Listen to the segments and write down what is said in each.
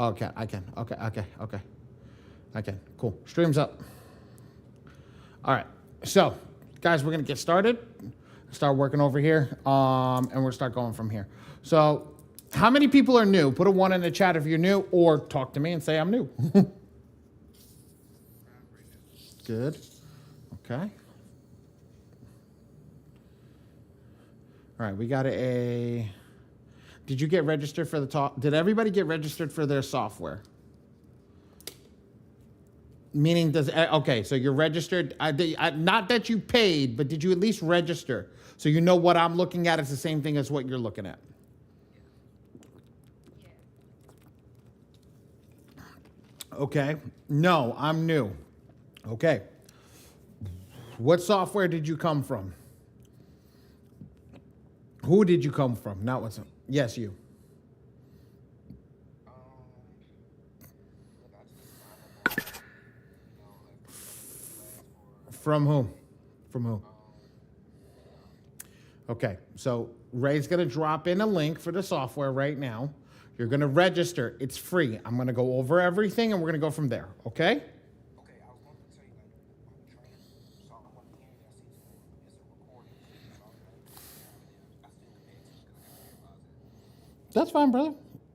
Okay, I can. Okay. I can. Cool. Stream's up. All right. So, guys, we're gonna get started. Start working over here, and we'll start going from here. So, how many people are new? Put a 1 in the chat if you're new, or talk to me and say I'm new. Good. Okay. All right, we got a. Did you get registered for the talk? Did everybody get registered for their software? Meaning, okay? So you're registered. Not that you paid, but did you at least register so you know what I'm looking at is the same thing as what you're looking at? Okay. No, I'm new. Okay. What software did you come from? Who did you come from? Not what's. Yes, you. From whom? From who? Okay, so Ray's gonna drop in a link for the software right now. You're gonna register. It's free. I'm gonna go over everything and we're gonna go from there. Okay? Okay, I was going to tell you, like, I'm trying to solve one thing. I see it's a recording. So I still pay attention because I didn't realize it. That's fine, brother.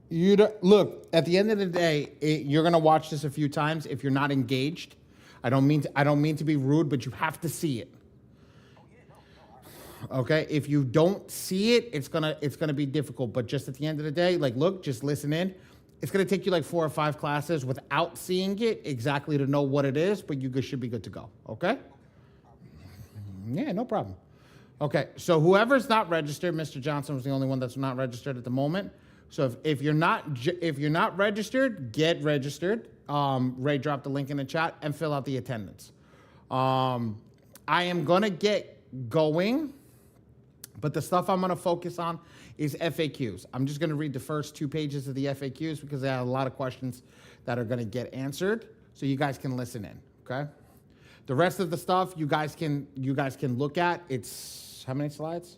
You look. At the end of the day, you're gonna watch this a few times. If you're not engaged, I don't mean to be rude, but you have to see it. Oh yeah, no. Okay, if you don't see it, it's gonna be difficult. But just at the end of the day, like, look, just listen in. It's gonna take you like 4 or 5 classes without seeing it exactly to know what it is, but you should be good to go. Okay? Yeah, no problem. Okay, so whoever's not registered, Mr. Johnson was the only one that's not registered at the moment. So if you're not registered, get registered. Ray dropped the link in the chat and fill out the attendance. I am gonna get going, but the stuff I'm gonna focus on is FAQs. I'm just gonna read the first 2 pages of the FAQs because I have a lot of questions that are gonna get answered, so you guys can listen in. Okay. The rest of the stuff you guys can look at. It's how many slides?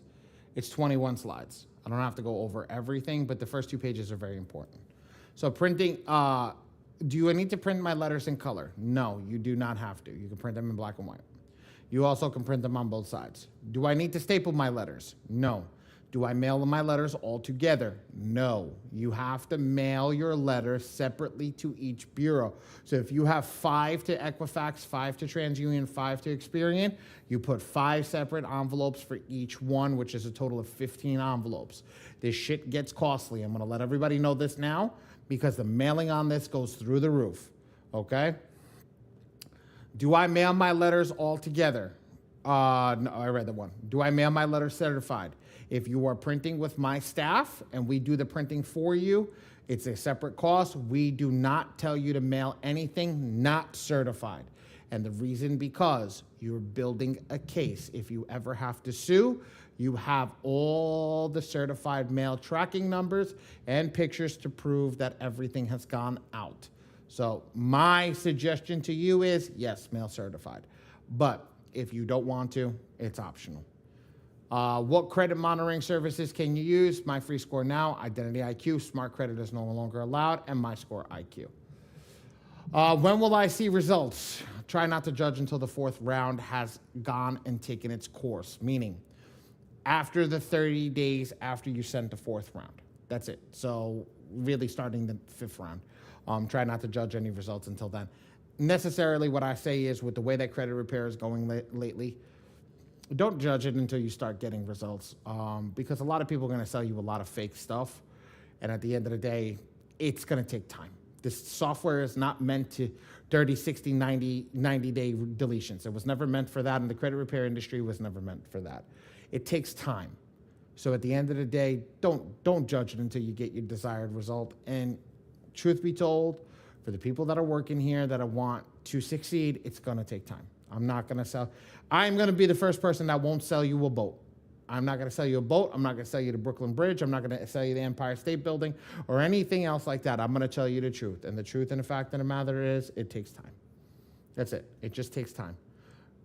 It's 21 slides. I don't have to go over everything, but the first 2 pages are very important. So printing, do you need to print my letters in color? No, you do not have to. You can print them in black and white. You also can print them on both sides. Do I need to staple my letters? No. Do I mail my letters all together? No. You have to mail your letters separately to each bureau. So if you have 5 to Equifax, 5 to TransUnion, 5 to Experian, you put 5 separate envelopes for each one, which is a total of 15 envelopes. This shit gets costly. I'm gonna let everybody know this now because the mailing on this goes through the roof, okay? Do I mail my letters all together? No, I read that one. Do I mail my letters certified? If you are printing with my staff and we do the printing for you, it's a separate cost. We do not tell you to mail anything not certified. And the reason because you're building a case. If you ever have to sue, you have all the certified mail tracking numbers and pictures to prove that everything has gone out. So my suggestion to you is, yes, mail certified. But if you don't want to, it's optional. What credit monitoring services can you use? My free score now, Identity IQ, Smart Credit is no longer allowed, and My Score IQ. When will I see results? Try not to judge until the 4th round has gone and taken its course, meaning after the 30 days after you sent the 4th round. That's it. So really starting the 5th round. Try not to judge any results until then. Necessarily what I say is with the way that credit repair is going lately, don't judge it until you start getting results because a lot of people are going to sell you a lot of fake stuff. And at the end of the day, it's going to take time. This software is not meant to 30, 60, 90-day deletions. It was never meant for that, and the credit repair industry was never meant for that. It takes time. So at the end of the day, don't judge it until you get your desired result. And truth be told, for the people that are working here that want to succeed, it's going to take time. I'm not going to sell. I'm going to be the first person that won't sell you a boat. I'm not going to sell you a boat. I'm not going to sell you the Brooklyn Bridge. I'm not going to sell you the Empire State Building or anything else like that. I'm going to tell you the truth. And the truth and the fact of the matter is it takes time. That's it. It just takes time.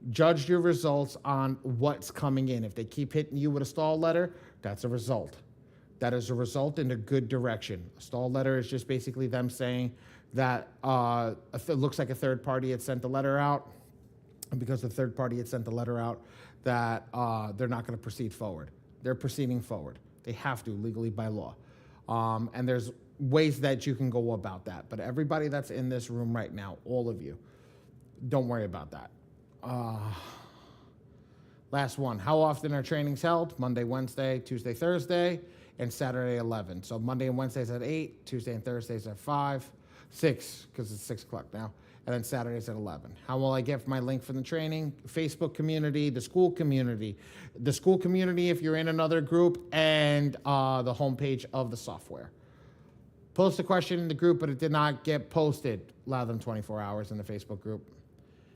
Judge your results on what's coming in. If they keep hitting you with a stall letter, that's a result. That is a result in a good direction. A stall letter is just basically them saying that it looks like a third party had sent the letter out, and because the third party had sent the letter out, that they're not going to proceed forward. They're proceeding forward. They have to legally by law. And there's ways that you can go about that. But everybody that's in this room right now, all of you, don't worry about that. Last one. How often are trainings held? Monday, Wednesday, Tuesday, Thursday, and Saturday 11. So Monday and Wednesdays at 8, Tuesday and Thursdays at 5, 6, because it's 6 o'clock now, and then Saturdays at 11. How will I get my link for the training? Facebook community, the school community if you're in another group, and the homepage of the software. Post a question in the group, but it did not get posted. Allow them 24 hours in the Facebook group.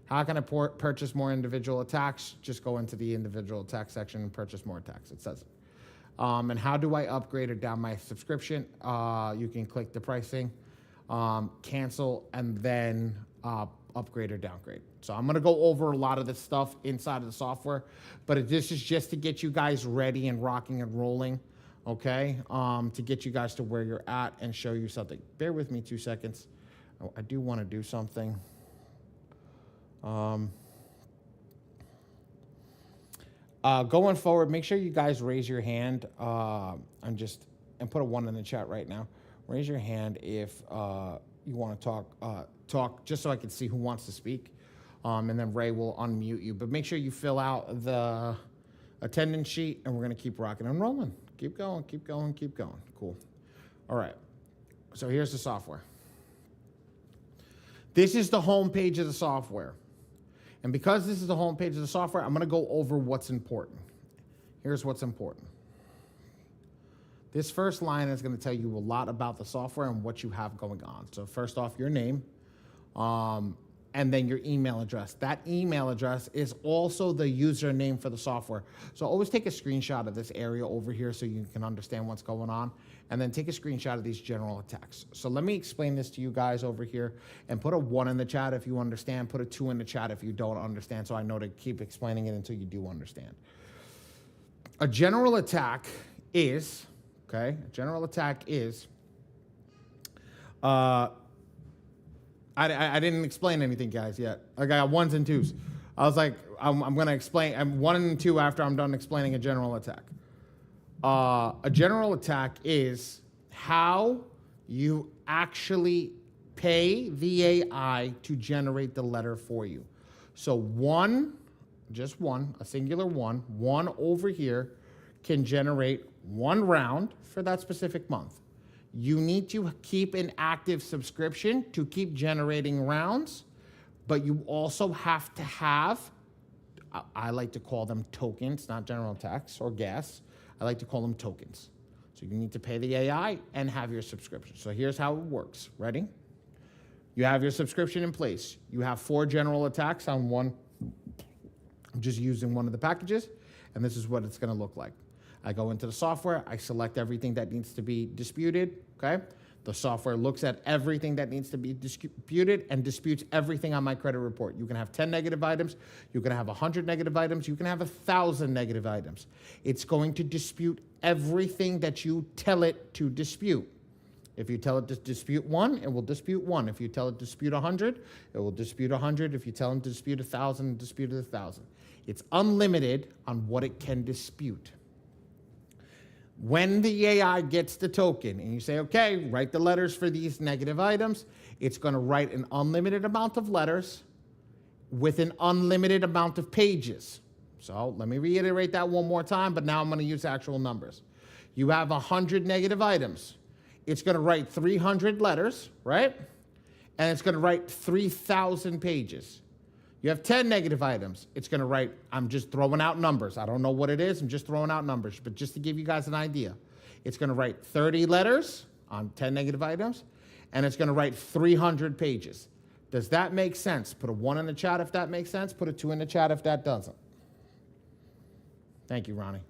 How can I purchase more individual attacks? Just go into the individual attack section and purchase more attacks. It says it. And how do I upgrade or down my subscription? You can click the pricing, cancel, and then upgrade or downgrade. So I'm going to go over a lot of this stuff inside of the software, but this is just to get you guys ready and rocking and rolling, okay? To get you guys to where you're at and show you something. Bear with me 2 seconds. Oh, I do want to do something. Going forward, make sure you guys raise your hand and put a 1 in the chat right now. Raise your hand if you want to talk just so I can see who wants to speak. And then Ray will unmute you. But make sure you fill out the attendance sheet, and we're going to keep rocking and rolling. Keep going, keep going, keep going. Cool. All right. So here's the software. This is the home page of the software. And because this is the home page of the software, I'm going to go over what's important. Here's what's important. This first line is going to tell you a lot about the software and what you have going on. So first off, your name, and then your email address. That email address is also the username for the software. So always take a screenshot of this area over here so you can understand what's going on, and then take a screenshot of these general attacks. So let me explain this to you guys over here, and put a 1 in the chat if you understand, put a 2 in the chat if you don't understand, so I know to keep explaining it until you do understand. A general attack is, okay, a general attack is, I didn't explain anything, guys, yet. I got 1s and 2s. I was like, I'm going to explain. I'm 1 and 2 after I'm done explaining a general attack. A general attack is how you actually pay the AI to generate the letter for you. So 1, just 1, a singular 1 over here can generate 1 round for that specific month. You need to keep an active subscription to keep generating rounds, but you also have to have, I like to call them tokens, not general attacks or gas. I like to call them tokens. So you need to pay the AI and have your subscription. So here's how it works. Ready? You have your subscription in place. You have 4 general attacks on one. I'm just using one of the packages, and this is what it's going to look like. I go into the software, I select everything that needs to be disputed, okay? The software looks at everything that needs to be disputed and disputes everything on my credit report. You can have 10 negative items, you can have 100 negative items, you can have 1,000 negative items. It's going to dispute everything that you tell it to dispute. If you tell it to dispute 1, it will dispute 1. If you tell it to dispute 100, it will dispute 100. If you tell it to dispute 1,000, it dispute 1,000. It's unlimited on what it can dispute. When the AI gets the token and you say, okay, write the letters for these negative items, it's going to write an unlimited amount of letters with an unlimited amount of pages. So let me reiterate that one more time, but now I'm going to use actual numbers. You have 100 negative items. It's going to write 300 letters, right? And it's going to write 3,000 pages. You have 10 negative items. It's going to write, I'm just throwing out numbers. I don't know what it is. I'm just throwing out numbers. But just to give you guys an idea, it's going to write 30 letters on 10 negative items, and it's going to write 300 pages. Does that make sense? Put a 1 in the chat if that makes sense. Put a 2 in the chat if that doesn't. Thank you, Ronnie.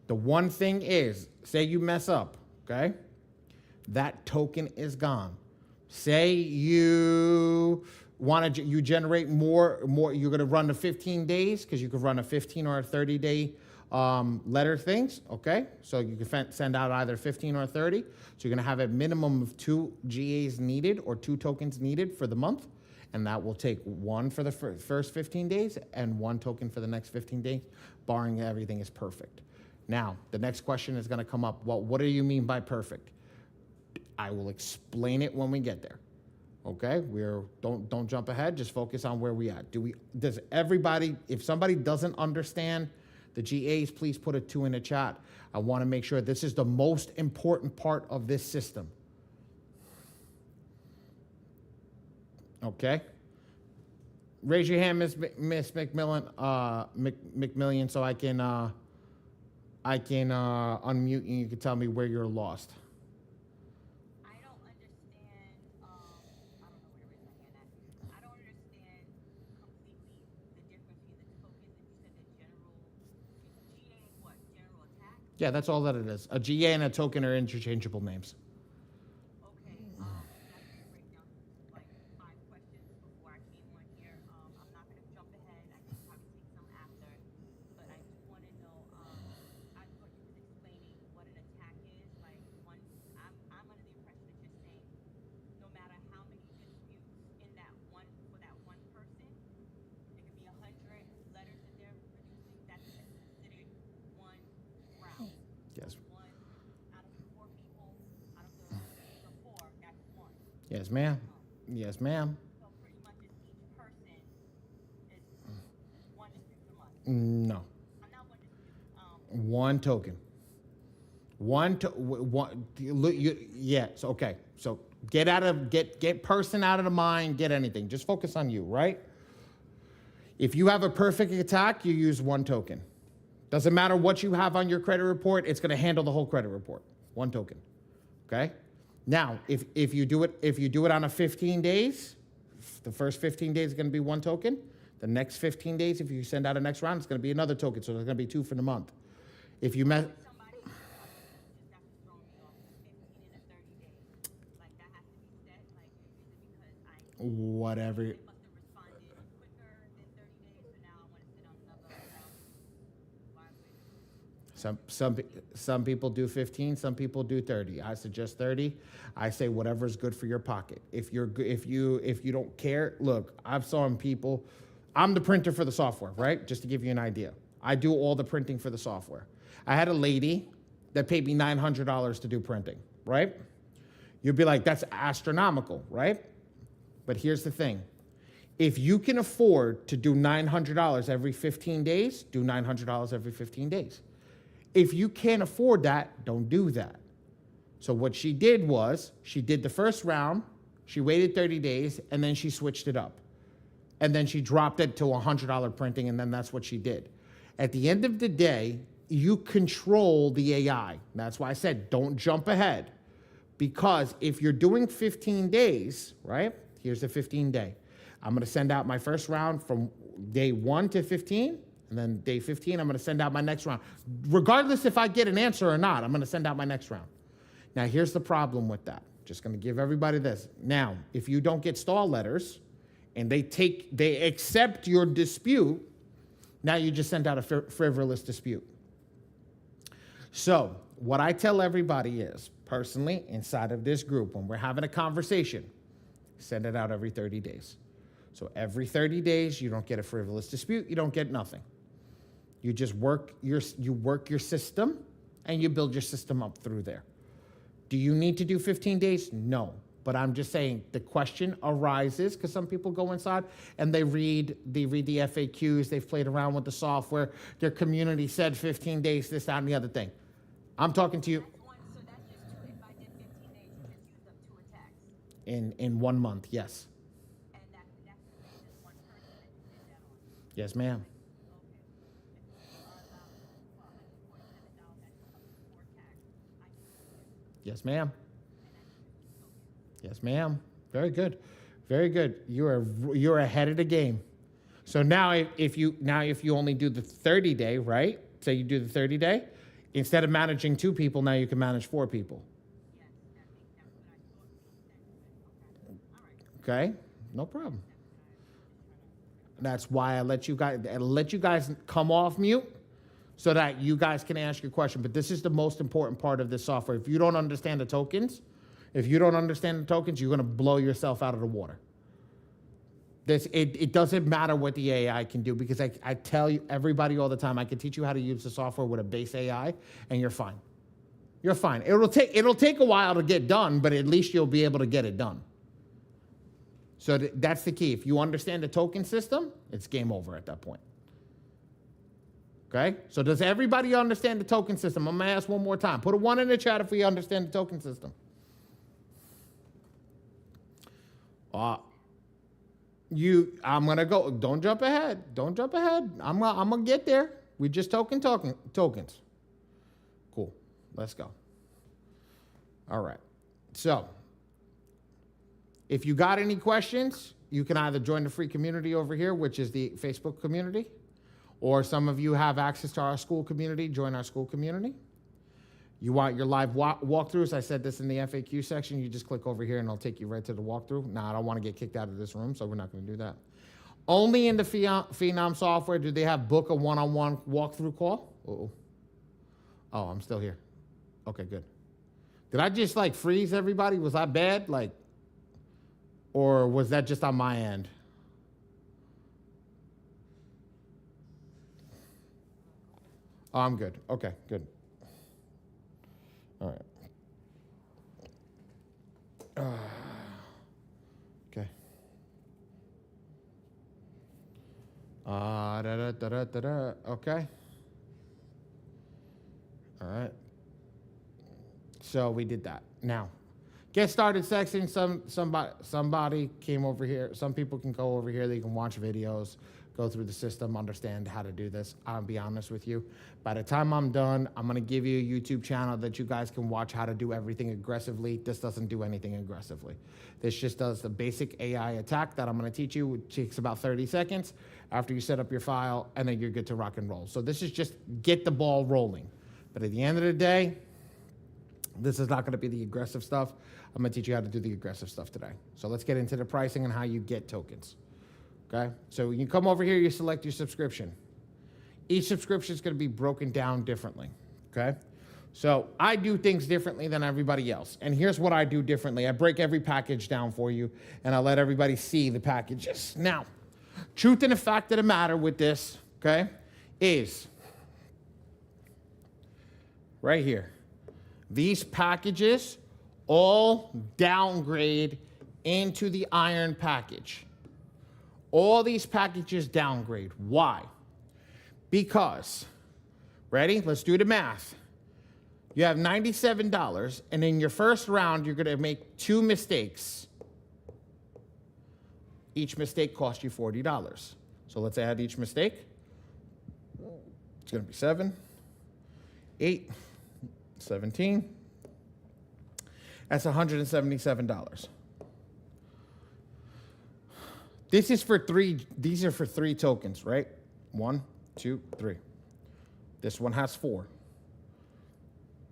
The one thing is, say you mess up, okay? That token is gone. Say you You generate more, you're going to run the 15 days because you could run a 15 or a 30-day letter things, okay? So you can send out either 15 or 30. So you're going to have a minimum of 2 GAs needed or 2 tokens needed for the month. And that will take 1 for the first 15 days and 1 token for the next 15 days, barring everything is perfect. Now, the next question is going to come up. Well, what do you mean by perfect? I will explain it when we get there. Okay? Don't jump ahead. Just focus on where we at. Does everybody, if somebody doesn't understand the GAs, please put a 2 in the chat. I want to make sure this is the most important part of this system. Okay? Raise your hand, Miss McMillan, McMillian, so I can unmute you. You can tell me where you're lost. I don't understand. I don't know where to raise my hand at. I don't understand completely the difference between the tokens and you said the general. GA is what? General attack? Yeah, that's all that it is. A GA and a token are interchangeable names. Okay. I can break down like 5 questions before I came on here. I'm not going to jump ahead. I can probably take some after, but I do want to know. I thought you was explaining what an attack is. Like one, I'm under the impression that you're saying no matter how many disputes in that one for that one person, it could be 100 letters that they're producing. That's considered one round. Yes. One out of 4 people, out of the 4, that's 1. Yes, ma'am. Yes, ma'am. So pretty much it's each person is 1 dispute per month. No. I'm not 1 dispute. 1 token. Yes, okay. So get person out of the mind, get anything. Just focus on you, right? If you have a perfect attack, you use 1 token. Doesn't matter what you have on your credit report, it's going to handle the whole credit report. 1 token. Okay? Now, if you do it on a 15 days, the first 15 days is going to be 1 token. The next 15 days, if you send out a next round, it's going to be another token. So there's going to be 2 for the month. If you met Somebody just got to throw me off 15 and a 30 days. Like that has to be set. Like is it because whatever. they must have responded quicker than 30 days, so now I want to sit on another round. Why would Some people do 15, some people do 30. I suggest 30. I say whatever's good for your pocket. If you don't care, look, I've saw people. I'm the printer for the software, right? Just to give you an idea. I do all the printing for the software. I had a lady that paid me $900 to do printing, right? You'd be like, that's astronomical, right? But here's the thing. If you can afford to do $900 every 15 days, do $900 every 15 days. If you can't afford that, don't do that. So what she did was, she did the first round, she waited 30 days, and then she switched it up. And then she dropped it to $100 printing, and then that's what she did. At the end of the day, you control the AI. That's why I said don't jump ahead. Because if you're doing 15 days, right? Here's the 15 day. I'm going to send out my first round from day 1 to 15. And then day 15, I'm going to send out my next round. Regardless if I get an answer or not, I'm going to send out my next round. Now, here's the problem with that. Just going to give everybody this. Now, if you don't get stall letters and they accept your dispute, now you just send out a frivolous dispute. So what I tell everybody is, personally, inside of this group, when we're having a conversation, send it out every 30 days. So every 30 days, you don't get a frivolous dispute, you don't get nothing. You just work your system, and you build your system up through there. Do you need to do 15 days? No. But I'm just saying the question arises because some people go inside and they read the FAQs, they've played around with the software, their community said 15 days, this, that, and the other thing. I'm talking to you. That's 1, so that's just 2. If I did 15 days, you just used up 2 attacks. In 1 month, yes. And that's just 1 person that you did that on. Yes, ma'am. Okay. If you allow for $147, that comes to 4 attacks. I can do it. Yes, ma'am. And I can use 2 tokens. Yes, ma'am. Very good. Very good. You're ahead of the game. So now if you only do the 30 day, right? Say you do the 30 day, instead of managing 2 people, now you can manage 4 people. Yes, that's what I thought made sense. Okay. All right. Okay? No problem. That That's why I let you guys come off mute so that you guys can ask your question. But this is the most important part of this software. If you don't understand the tokens, you're going to blow yourself out of the water. It doesn't matter what the AI can do, because I tell you, everybody all the time, I can teach you how to use the software with a base AI, and you're fine. You're fine. It'll take a while to get done, but at least you'll be able to get it done. So that's the key. If you understand the token system, it's game over at that point. Okay? So does everybody understand the token system? I'm going to ask one more time. Put a 1 in the chat if we understand the token system. I'm going to go. Don't jump ahead. I'm going to get there. We just tokens. Cool. Let's go. All right. So if you got any questions, you can either join the free community over here, which is the Facebook community, or some of you have access to our school community, join our school community. You want your live walkthroughs? I said this in the FAQ section. You just click over here and it'll take you right to the walkthrough. Now, I don't want to get kicked out of this room, so we're not going to do that. Only in the Phenom software do they have book a one-on-one walkthrough call. Uh-oh. Oh, I'm still here. Okay, good. Did I just freeze everybody? Was I bad? Or was that just on my end? Oh, I'm good. Okay, good. All right. Okay. Okay. All right. So we did that. Now, get started sexting. Somebody came over here. Some people can go over here. They can watch videos, go through the system, understand how to do this. I'll be honest with you. By the time I'm done, I'm going to give you a YouTube channel that you guys can watch how to do everything aggressively. This doesn't do anything aggressively. This just does the basic AI attack that I'm going to teach you. It takes about 30 seconds after you set up your file, and then you're good to rock and roll. So this is just get the ball rolling. But at the end of the day, this is not going to be the aggressive stuff. I'm going to teach you how to do the aggressive stuff today. So let's get into the pricing and how you get tokens. Okay? So when you come over here, you select your subscription. Each subscription is going to be broken down differently. Okay? So I do things differently than everybody else. And here's what I do differently. I break every package down for you, and I let everybody see the packages. Now, truth and the fact of the matter with this, okay, is right here. These packages all downgrade into the iron package. All these packages downgrade. Why? Because, ready? Let's do the math. You have $97, and in your first round, you're going to make 2 mistakes. Each mistake costs you $40. So let's add each mistake. It's going to be 7, 8, 17. That's $177. This is for 3. These are for 3 tokens, right? 1, 2, 3. This one has 4.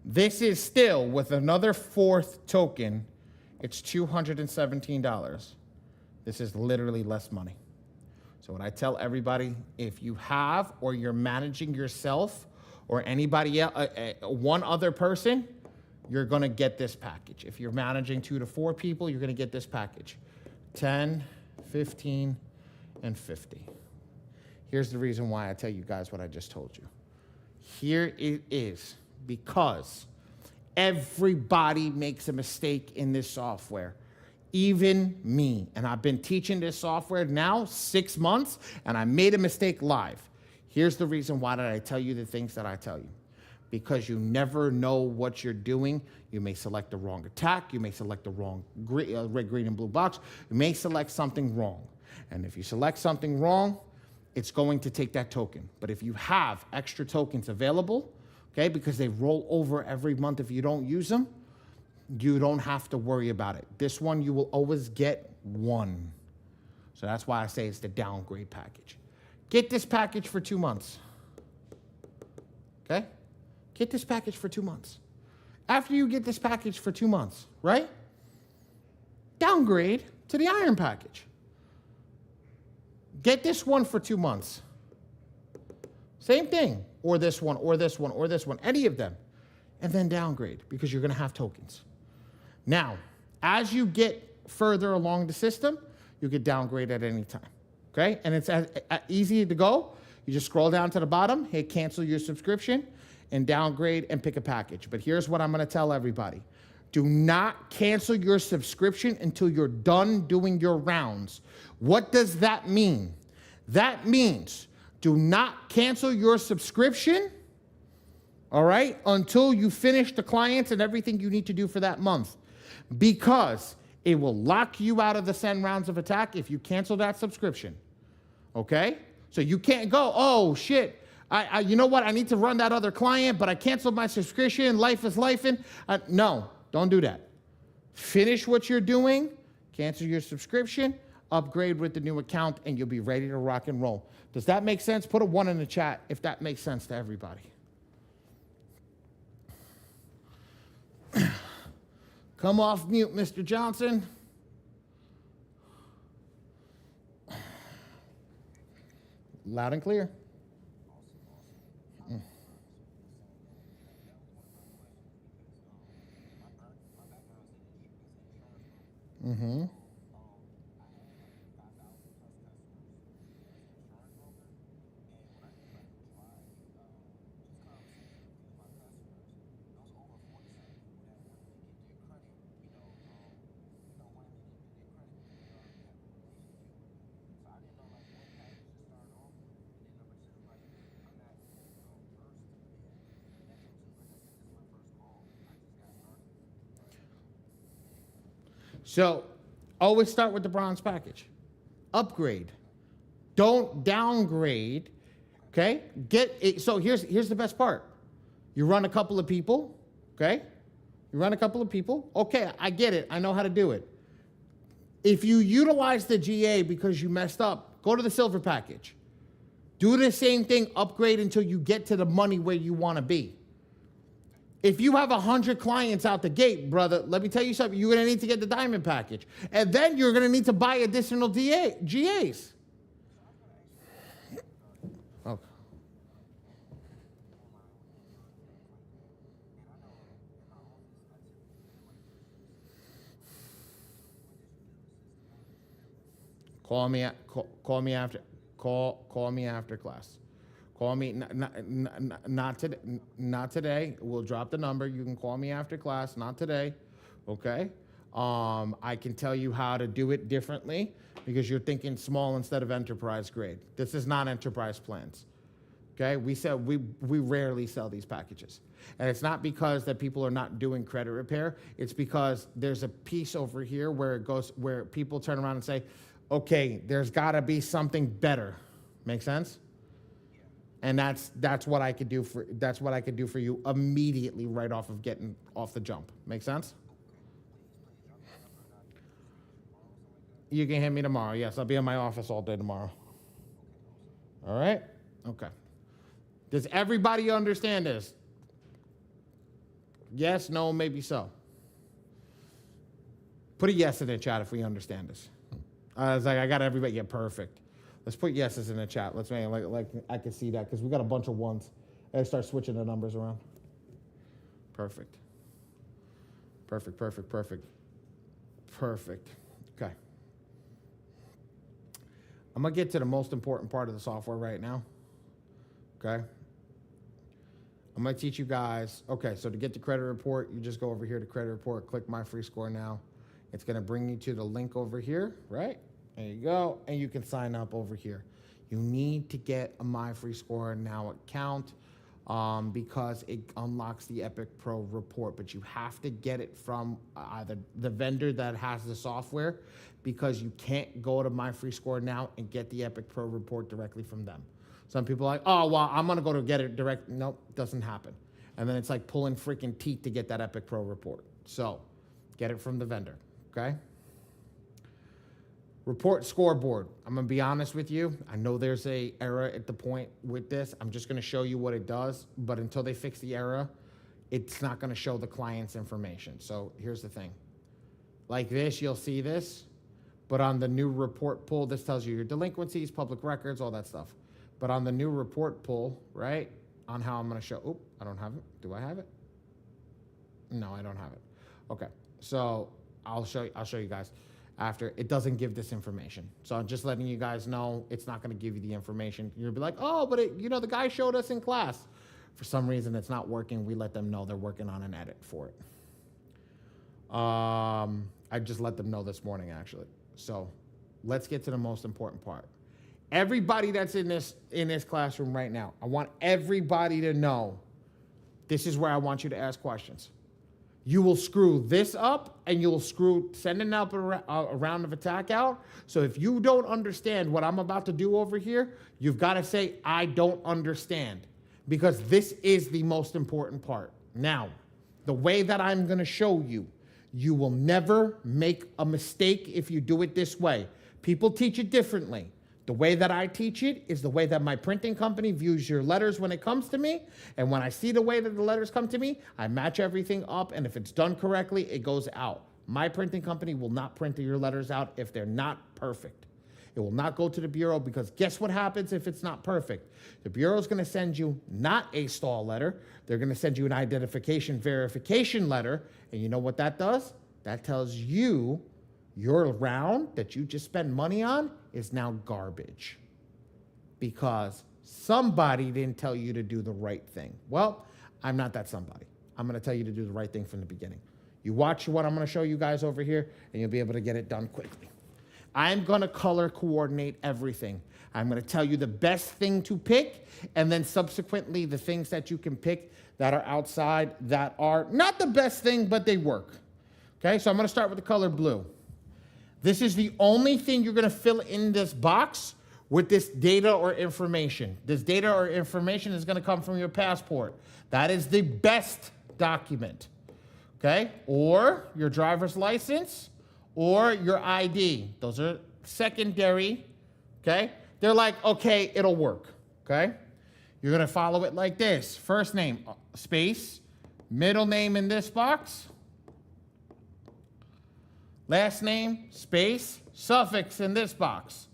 This is still with another 4th token. It's $217. This is literally less money. So what I tell everybody, if you have or you're managing yourself or anybody else, one other person, you're going to get this package. If you're managing 2 to 4 people, you're going to get this package. 10, 15, and 50. Here's the reason why I tell you guys what I just told you. Here it is, because everybody makes a mistake in this software, even me. And I've been teaching this software now 6 months, and I made a mistake live. Here's the reason why did I tell you the things that I tell you. Because you never know what you're doing. You may select the wrong attack. You may select the wrong red, green, and blue box. You may select something wrong. And if you select something wrong, it's going to take that token. But if you have extra tokens available, okay, because they roll over every month if you don't use them, you don't have to worry about it. This one, you will always get 1. So that's why I say it's the downgrade package. Get this package for 2 months. Okay? Get this package for 2 months. After you get this package for 2 months, right? Downgrade to the iron package. Get this one for 2 months. Same thing. Or this one, or this one, or this one. Any of them. And then downgrade because you're going to have tokens. Now, as you get further along the system, you can downgrade at any time. Okay? And it's as easy to go. You just scroll down to the bottom, hit cancel your subscription, and downgrade and pick a package. But here's what I'm going to tell everybody. Do not cancel your subscription until you're done doing your rounds. What does that mean? That means do not cancel your subscription, all right, until you finish the clients and everything you need to do for that month. Because it will lock you out of the send rounds of attack if you cancel that subscription. Okay? So you can't go, oh, shit. You know what? I need to run that other client, but I canceled my subscription. Life is lifing. No, don't do that. Finish what you're doing, cancel your subscription, upgrade with the new account, and you'll be ready to rock and roll. Does that make sense? Put a 1 in the chat if that makes sense to everybody. Come off mute, Mr. Johnson. Loud and clear. Mm-hmm. So always start with the bronze package. Upgrade. Don't downgrade. Okay? Get it. So here's the best part. You run a couple of people. Okay? You run a couple of people. Okay, I get it. I know how to do it. If you utilize the GA because you messed up, go to the silver package. Do the same thing, upgrade until you get to the money where you want to be. If you have 100 clients out the gate, brother, let me tell you something. You're going to need to get the diamond package. And then you're going to need to buy additional GAs. Okay. Call me after class. Call me, not today. We'll drop the number. You can call me after class, not today, okay? I can tell you how to do it differently because you're thinking small instead of enterprise grade. This is not enterprise plans, okay? We rarely sell these packages. And it's not because that people are not doing credit repair. It's because there's a piece over here where people turn around and say, okay, there's gotta be something better. Make sense? And that's what I could do for you immediately right off of getting off the jump. Make sense? You can hit me tomorrow. Yes, I'll be in my office all day tomorrow. All right? Okay. Does everybody understand this? Yes, no, maybe so. Put a yes in the chat if we understand this. I was like, I got everybody. Yeah, perfect. Let's put yeses in the chat. Let's make like I can see that because we got a bunch of ones. I start switching the numbers around. Perfect. Perfect. Okay. I'm gonna get to the most important part of the software right now. Okay. I'm gonna teach you guys. Okay, so to get the credit report, you just go over here to credit report, click my free score now. It's gonna bring you to the link over here, right? There you go, and you can sign up over here. You need to get a My Free Score Now account because it unlocks the Epic Pro report, but you have to get it from either the vendor that has the software because you can't go to My Free Score Now and get the Epic Pro report directly from them. Some people are like, oh, well, I'm gonna go to get it direct. Nope, doesn't happen. And then it's like pulling freaking teeth to get that Epic Pro report. So get it from the vendor, okay? Report scoreboard. I'm gonna be honest with you. I know there's a error at the point with this. I'm just gonna show you what it does, but until they fix the error, it's not gonna show the client's information. So here's the thing. Like this, you'll see this, But on the new report pull, this tells you your delinquencies, public records, all that stuff. But on the new report pull, right, on how I'm going to show, oop, I don't have it. Do I have it? No, I don't have it. Okay, so I'll show you guys after. It doesn't give this information. So I'm just letting you guys know it's not going to give you the information. You'll be like, oh, but the guy showed us in class. For some reason, it's not working. We let them know they're working on an edit for it. I just let them know this morning, actually. So let's get to the most important part. Everybody that's in this classroom right now, I want everybody to know this is where I want you to ask questions. You will screw this up, and you'll sending up a round of attack out. So if you don't understand what I'm about to do over here, you've got to say, I don't understand, because this is the most important part. Now, the way that I'm going to show you, you will never make a mistake if you do it this way. People teach it differently. The way that I teach it is the way that my printing company views your letters when it comes to me. And when I see the way that the letters come to me, I match everything up. And if it's done correctly, it goes out. My printing company will not print your letters out if they're not perfect. It will not go to the Bureau, because guess what happens if it's not perfect? The Bureau is going to send you not a stall letter. They're going to send you an identification verification letter. And you know what that does? That tells you your round that you just spent money on is now garbage, because somebody didn't tell you to do the right thing. Well, I'm not that somebody. I'm going to tell you to do the right thing from the beginning. You watch what I'm going to show you guys over here, and you'll be able to get it done quickly. I'm going to color coordinate everything. I'm going to tell you the best thing to pick, and then subsequently the things that you can pick that are outside that are not the best thing, but they work. Okay, so I'm going to start with the color blue. This is the only thing you're going to fill in this box with this data or information. This data or information is going to come from your passport. That is the best document, okay? Or your driver's license or your ID. Those are secondary, okay? They're like, okay, it'll work, okay? You're going to follow it like this. First name, space, middle name in this box, last name, space, suffix in this box.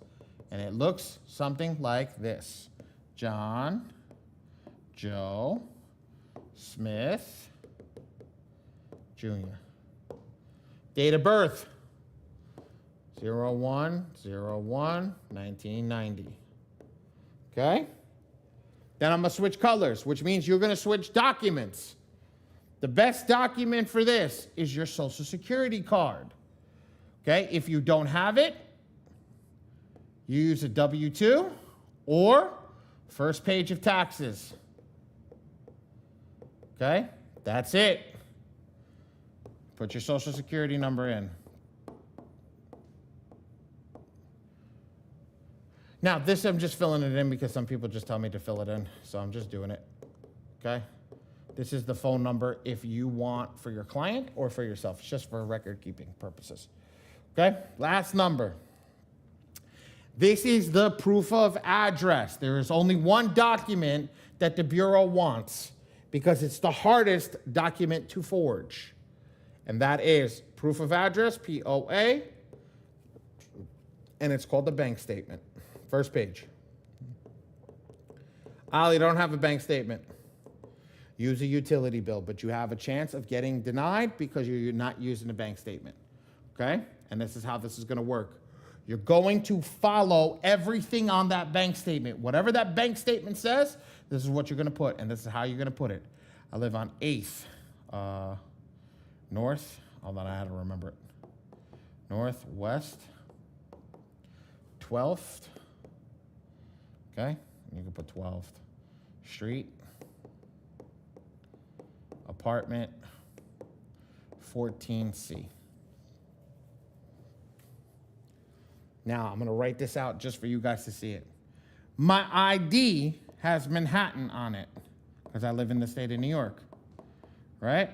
And it looks something like this. John, Joe, Smith, Jr. Date of birth, 01/01/1990. Okay? Then I'm going to switch colors, which means you're going to switch documents. The best document for this is your Social Security card. Okay? If you don't have it, you use a W-2 or first page of taxes. Okay? That's it. Put your Social Security number in. Now, this I'm just filling it in because some people just tell me to fill it in, so I'm just doing it. Okay? This is the phone number if you want for your client or for yourself. It's just for record-keeping purposes. Okay? Last number. This is the proof of address. There is only one document that the Bureau wants because it's the hardest document to forge. And that is proof of address, POA, and it's called the bank statement. First page. Ali, don't have a bank statement. Use a utility bill, but you have a chance of getting denied because you're not using a bank statement. Okay? And this is how this is going to work. You're going to follow everything on that bank statement. Whatever that bank statement says, this is what you're going to put, and this is how you're going to put it. I live on 8th North. Hold on, I had to remember it. Northwest 12th. Okay? You can put 12th Street. Apartment 14C. Now, I'm going to write this out just for you guys to see it. My ID has Manhattan on it because I live in the state of New York, right?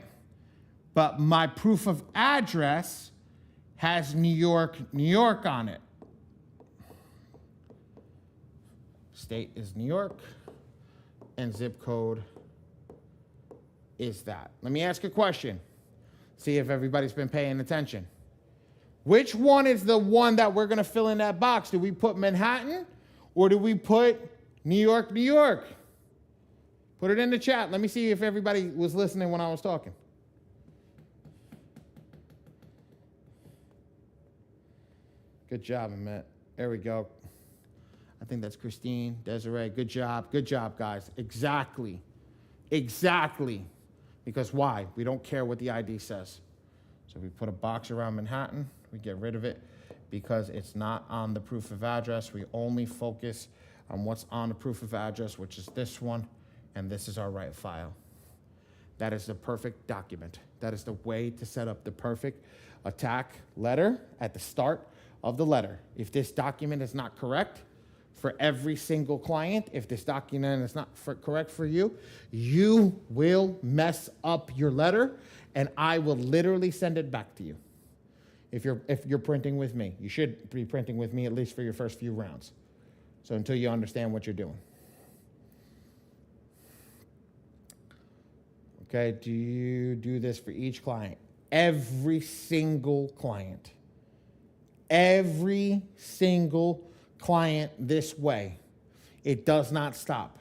But my proof of address has New York, New York on it. State is New York, and zip code is that. Let me ask a question. See if everybody's been paying attention. Which one is the one that we're going to fill in that box? Do we put Manhattan or do we put New York, New York? Put it in the chat. Let me see if everybody was listening when I was talking. Good job, Emmett. There we go. I think that's Christine, Desiree. Good job. Good job, guys. Exactly. Exactly. Because why? We don't care what the ID says. So we put a box around Manhattan. We get rid of it because it's not on the proof of address. We only focus on what's on the proof of address, which is this one, and this is our right file. That is the perfect document. That is the way to set up the perfect attack letter at the start of the letter. If this document is not correct for every single client, if this document is not correct for you, you will mess up your letter, and I will literally send it back to you. If you're printing with me, you should be printing with me at least for your first few rounds. So until you understand what you're doing. Okay, do you do this for each client? Every single client. Every single client this way. It does not stop.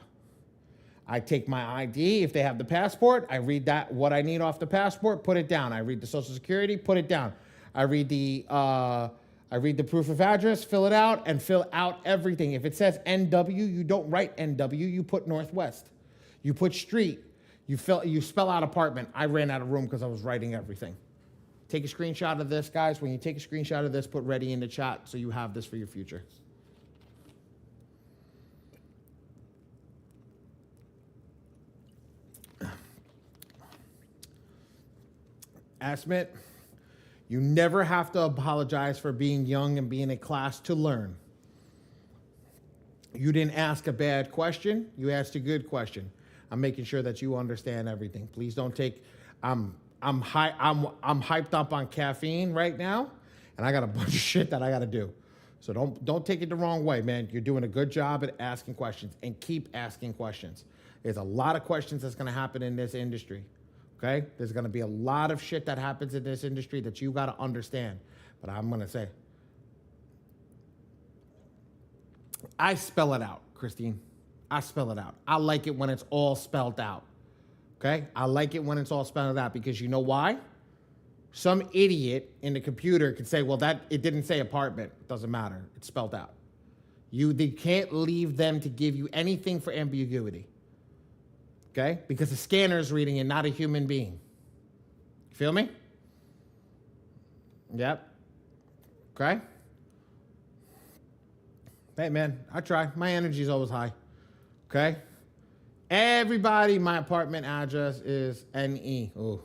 I take my ID. If they have the passport, I read that, what I need off the passport, put it down. I read the Social Security, put it down. I read the proof of address, fill it out, and fill out everything. If it says NW, you don't write NW, you put Northwest. You put street. You spell out apartment. I ran out of room because I was writing everything. Take a screenshot of this, guys. When you take a screenshot of this, put ready in the chat so you have this for your future. Asmit, you never have to apologize for being young and being in class to learn. You didn't ask a bad question. You asked a good question. I'm making sure that you understand everything. Please don't take. I'm hyped up on caffeine right now, and I got a bunch of shit that I got to do. So don't take it the wrong way, man. You're doing a good job at asking questions, and keep asking questions. There's a lot of questions that's going to happen in this industry. Okay? There's going to be a lot of shit that happens in this industry that you got to understand. But I'm going to say, I spell it out, Christine. I spell it out. I like it when it's all spelled out. Okay? I like it when it's all spelled out because you know why? Some idiot in the computer could say, well, it didn't say apartment. It doesn't matter. It's spelled out. They can't leave them to give you anything for ambiguity. Okay? Because the scanner is reading it, not a human being. Feel me? Yep. Okay? Hey, man, I try. My energy's always high. Okay? Everybody, my apartment address is NE. Oh.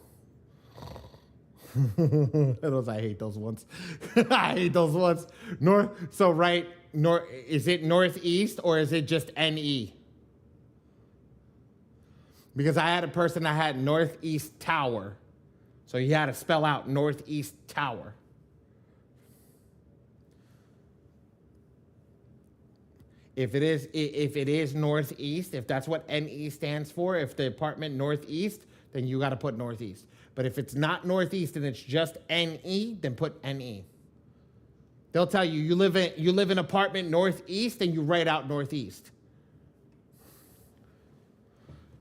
I hate those ones. I hate those ones. Is it northeast or is it just NE? Because I had a person that had Northeast Tower. So he had to spell out Northeast Tower. If it is northeast, if that's what NE stands for, if the apartment northeast, then you got to put northeast. But if it's not northeast and it's just NE, then put NE. They'll tell you you live in apartment northeast and you write out northeast.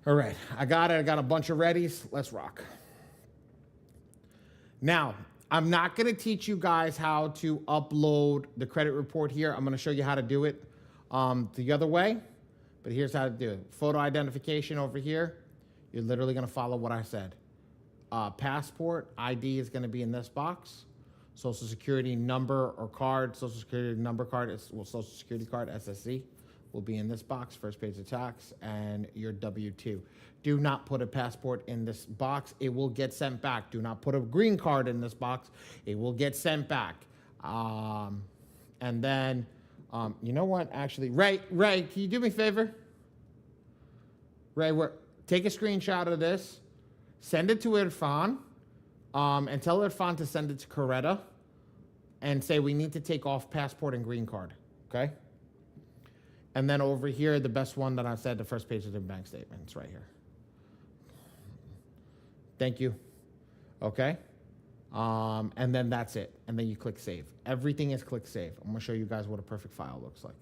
All right, I got it. I got a bunch of readies. Let's rock. Now, I'm not going to teach you guys how to upload the credit report here. I'm going to show you how to do it the other way, but here's how to do it. Photo identification over here. You're literally going to follow what I said. Passport ID is going to be in this box. Social Security number or card, Social Security number card, Social Security card, SSC, will be in this box, first page of tax, and your W-2. Do not put a passport in this box. It will get sent back. Do not put a green card in this box. It will get sent back. And then, you know what? Actually, Ray, can you do me a favor? Ray, take a screenshot of this, send it to Irfan, and tell Irfan to send it to Coretta, and say we need to take off passport and green card, okay? And then over here, the best one that I said, the first page of the bank statement. It's right here. Thank you. Okay? And then that's it. And then you click save. Everything is click save. I'm going to show you guys what a perfect file looks like.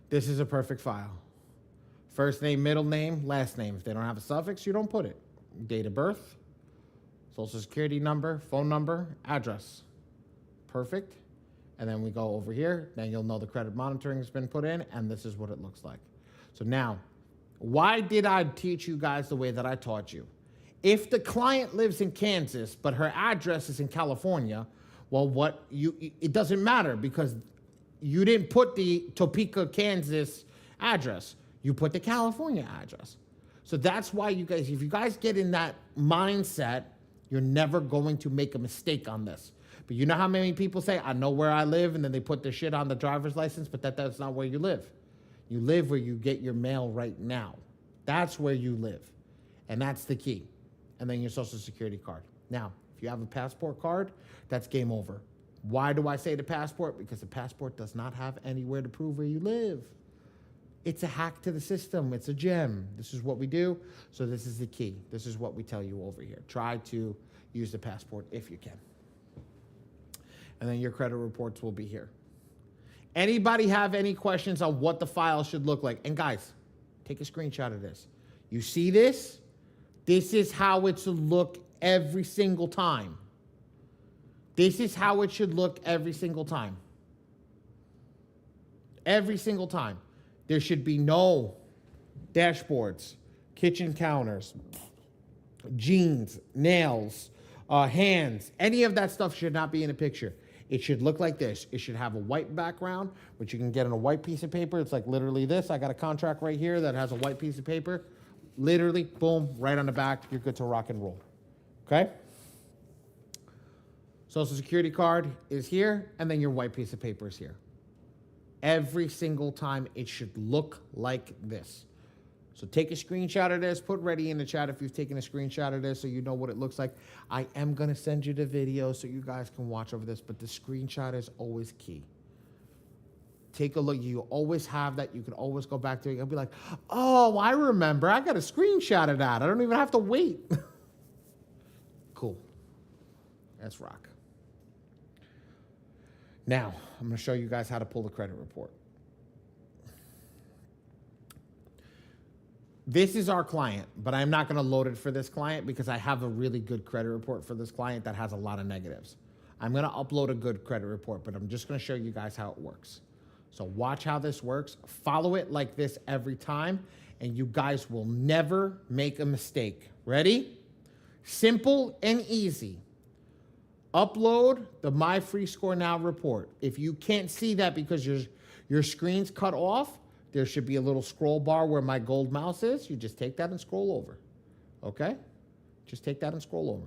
This is a perfect file. First name, middle name, last name. If they don't have a suffix, you don't put it. Date of birth, social security number, phone number, address. Perfect. And then we go over here. Then you'll know the credit monitoring has been put in, and this is what it looks like. So now, why did I teach you guys the way that I taught you? If the client lives in Kansas, but her address is in California, well, it doesn't matter because you didn't put the Topeka, Kansas address. You put the California address. So that's why you guys, if you guys get in that mindset, you're never going to make a mistake on this. But you know how many people say, I know where I live, and then they put their shit on the driver's license, but that's not where you live. You live where you get your mail right now. That's where you live. And that's the key. And then your social security card. Now, if you have a passport card, that's game over. Why do I say the passport? Because the passport does not have anywhere to prove where you live. It's a hack to the system. It's a gem. This is what we do. So this is the key. This is what we tell you over here. Try to use the passport if you can. And then your credit reports will be here. Anybody have any questions on what the file should look like? And guys, take a screenshot of this. You see this? This is how it should look every single time. This is how it should look every single time. Every single time. There should be no dashboards, kitchen counters, jeans, nails, hands. Any of that stuff should not be in a picture. It should look like this. It should have a white background, which you can get on a white piece of paper. It's like literally this. I got a contract right here that has a white piece of paper. Literally, boom, right on the back. You're good to rock and roll. Okay? Social security card is here, and then your white piece of paper is here. Every single time, it should look like this. So take a screenshot of this. Put ready in the chat if you've taken a screenshot of this so you know what it looks like. I am going to send you the video so you guys can watch over this, but the screenshot is always key. Take a look. You always have that. You can always go back to it and be like, oh, I remember. I got a screenshot of that. I don't even have to wait. Cool. That's rock. Now, I'm going to show you guys how to pull the credit report. This is our client, but I'm not going to load it for this client because I have a really good credit report for this client that has a lot of negatives. I'm going to upload a good credit report, but I'm just going to show you guys how it works. So watch how this works. Follow it like this every time, and you guys will never make a mistake. Ready? Simple and easy. Upload the My Free Score Now report. If you can't see that because your screen's cut off, there should be a little scroll bar where my gold mouse is. You just take that and scroll over. Okay? Just take that and scroll over.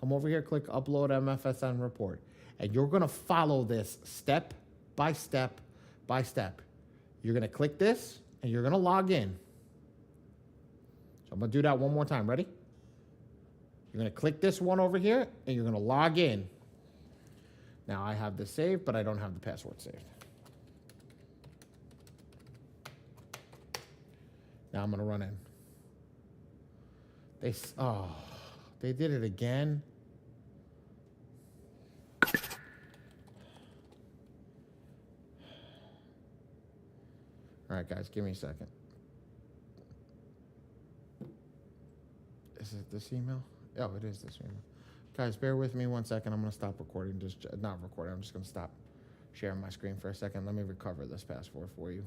Come over here, click Upload MFSN Report. And you're going to follow this step by step by step. You're going to click this, and you're going to log in. So I'm going to do that one more time. Ready? You're going to click this one over here, and you're going to log in. Now, I have this saved, but I don't have the password saved. Now I'm going to run in. They did it again. All right, guys, give me a second. Is it this email? Oh, it is this email. Guys, bear with me 1 second. I'm going to stop recording. Not recording. I'm just going to stop sharing my screen for a second. Let me recover this password for you.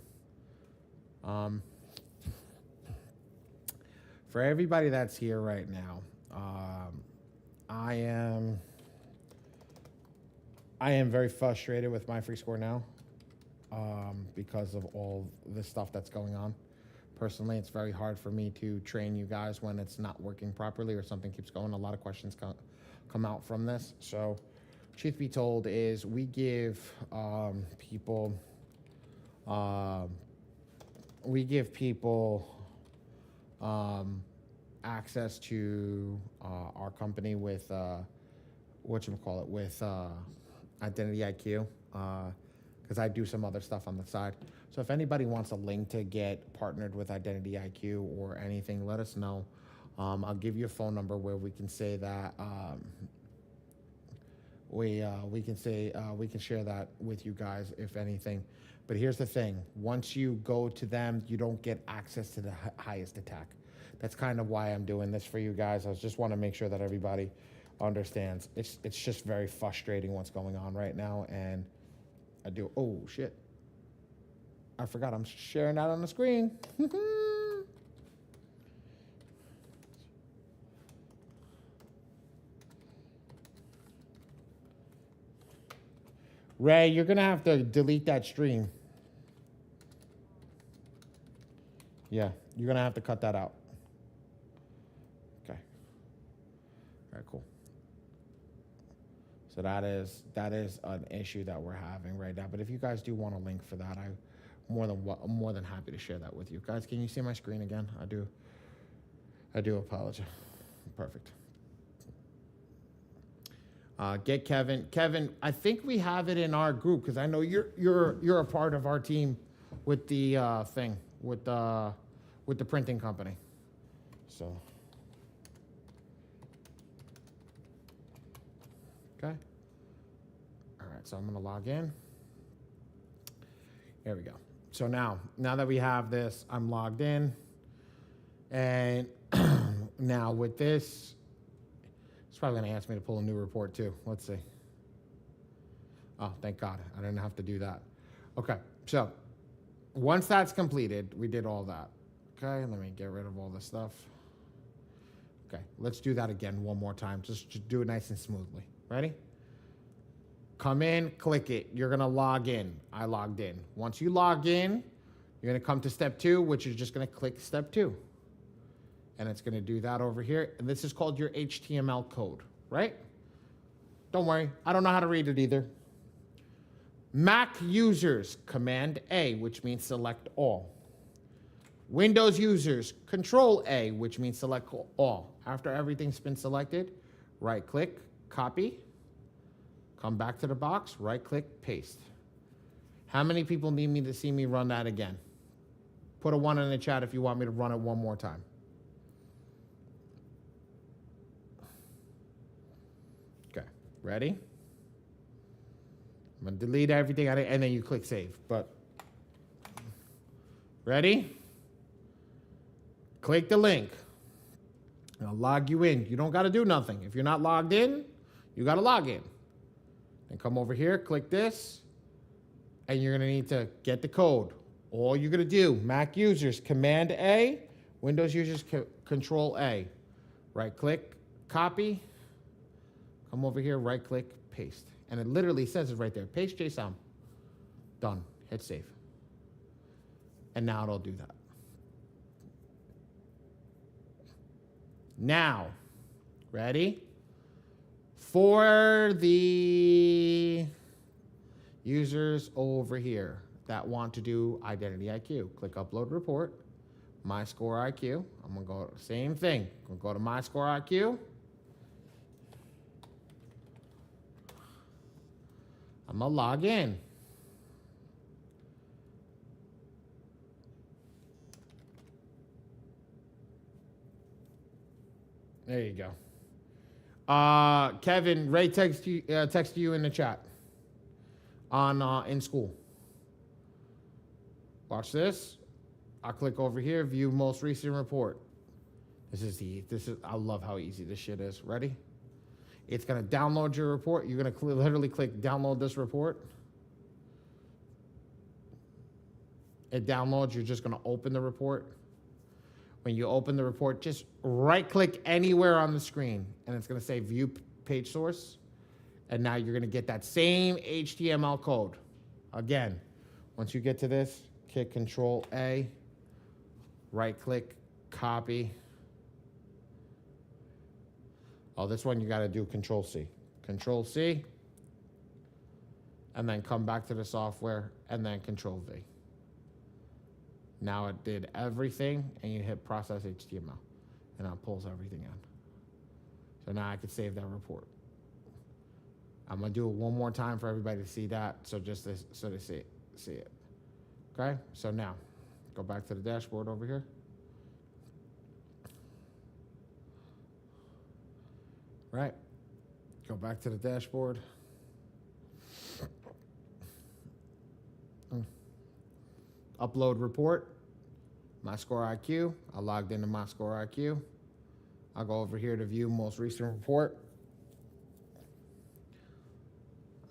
For everybody that's here right now, I am very frustrated with My Free Score Now because of all this stuff that's going on. Personally, it's very hard for me to train you guys when it's not working properly or something keeps going. A lot of questions come out from this. So, truth be told, is we give people access to our company with with Identity IQ, because I do some other stuff on the side. So if anybody wants a link to get partnered with Identity IQ or anything, let us know. I'll give you a phone number where we can say that we can share that with you guys if anything. But here's the thing: once you go to them, you don't get access to the highest attack. That's kind of why I'm doing this for you guys. I just want to make sure that everybody understands. It's just very frustrating what's going on right now, and I do. Oh shit! I forgot I'm sharing that on the screen. Ray, you're gonna have to delete that stream. Yeah, you're gonna have to cut that out. Okay. All right, cool. So that is an issue that we're having right now. But if you guys do want a link for that, I'm more than happy to share that with you guys. Can you see my screen again? I do apologize. Perfect. Get Kevin. Kevin, I think we have it in our group because I know you're a part of our team with the thing with the printing company. So, okay. All right. So I'm gonna log in. There we go. So now that we have this, I'm logged in, and now with this. It's probably going to ask me to pull a new report too. Let's see. Oh, thank God. I didn't have to do that. Okay. So once that's completed, we did all that. Okay. Let me get rid of all this stuff. Okay. Let's do that again one more time. Just do it nice and smoothly. Ready? Come in, click it. You're going to log in. I logged in. Once you log in, you're going to come to step 2, which is just going to click step 2. And it's going to do that over here. And this is called your HTML code, right? Don't worry. I don't know how to read it either. Mac users, Command A, which means select all. Windows users, Control A, which means select all. After everything's been selected, right-click, copy. Come back to the box, right-click, paste. How many people need me to see me run that again? Put a 1 in the chat if you want me to run it one more time. Ready? I'm going to delete everything and then you click save. But ready? Click the link. I'll log you in. You don't got to do nothing. If you're not logged in, you got to log in. And come over here, click this, and you're going to need to get the code. All you're going to do, Mac users, Command A, Windows users, Control A. Right click, copy. Come over here, right click, paste. And it literally says it right there. Paste JSON. Done. Hit save. And now it'll do that. Now, ready? For the users over here that want to do Identity IQ, click Upload Report, My Score IQ. I'm going to go, same thing. I'm going to go to My Score IQ. I'm going to log in. There you go. Kevin, Ray text you in the chat on in school. Watch this. I'll click over here, view most recent report. I love how easy this shit is. Ready? It's going to download your report. You're going to literally click download this report. It downloads. You're just going to open the report. When you open the report, just right-click anywhere on the screen, and it's going to say View Page Source. And now you're going to get that same HTML code. Again, once you get to this, hit Control-A, right-click, copy. Oh, this one you got to do Control-C. Control-C, and then come back to the software, and then Control-V. Now it did everything, and you hit Process HTML, and it pulls everything in. So now I can save that report. I'm going to do it one more time for everybody to see that, so they see it. Okay? So now, go back to the dashboard over here. right? Go back to the dashboard. Upload report, my score IQ. I logged into my score IQ. I'll go over here to view most recent report.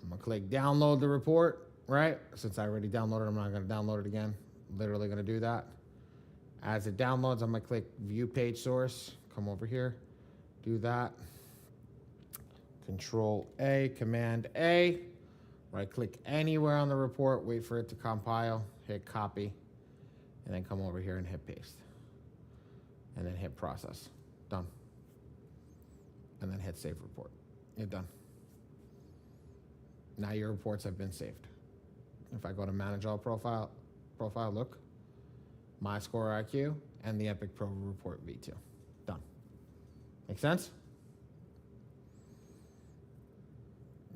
I'm gonna click download the report, right? Since I already downloaded it, I'm not gonna download it again. Literally gonna do that. As it downloads, I'm gonna click view page source, come over here, do that. Control A, Command A, right click anywhere on the report, wait for it to compile, hit copy, and then come over here and hit paste. And then hit process, done. And then hit save report, you're done. Now your reports have been saved. If I go to manage all profile, look, my score IQ and the Epic Pro report V2, done. Make sense?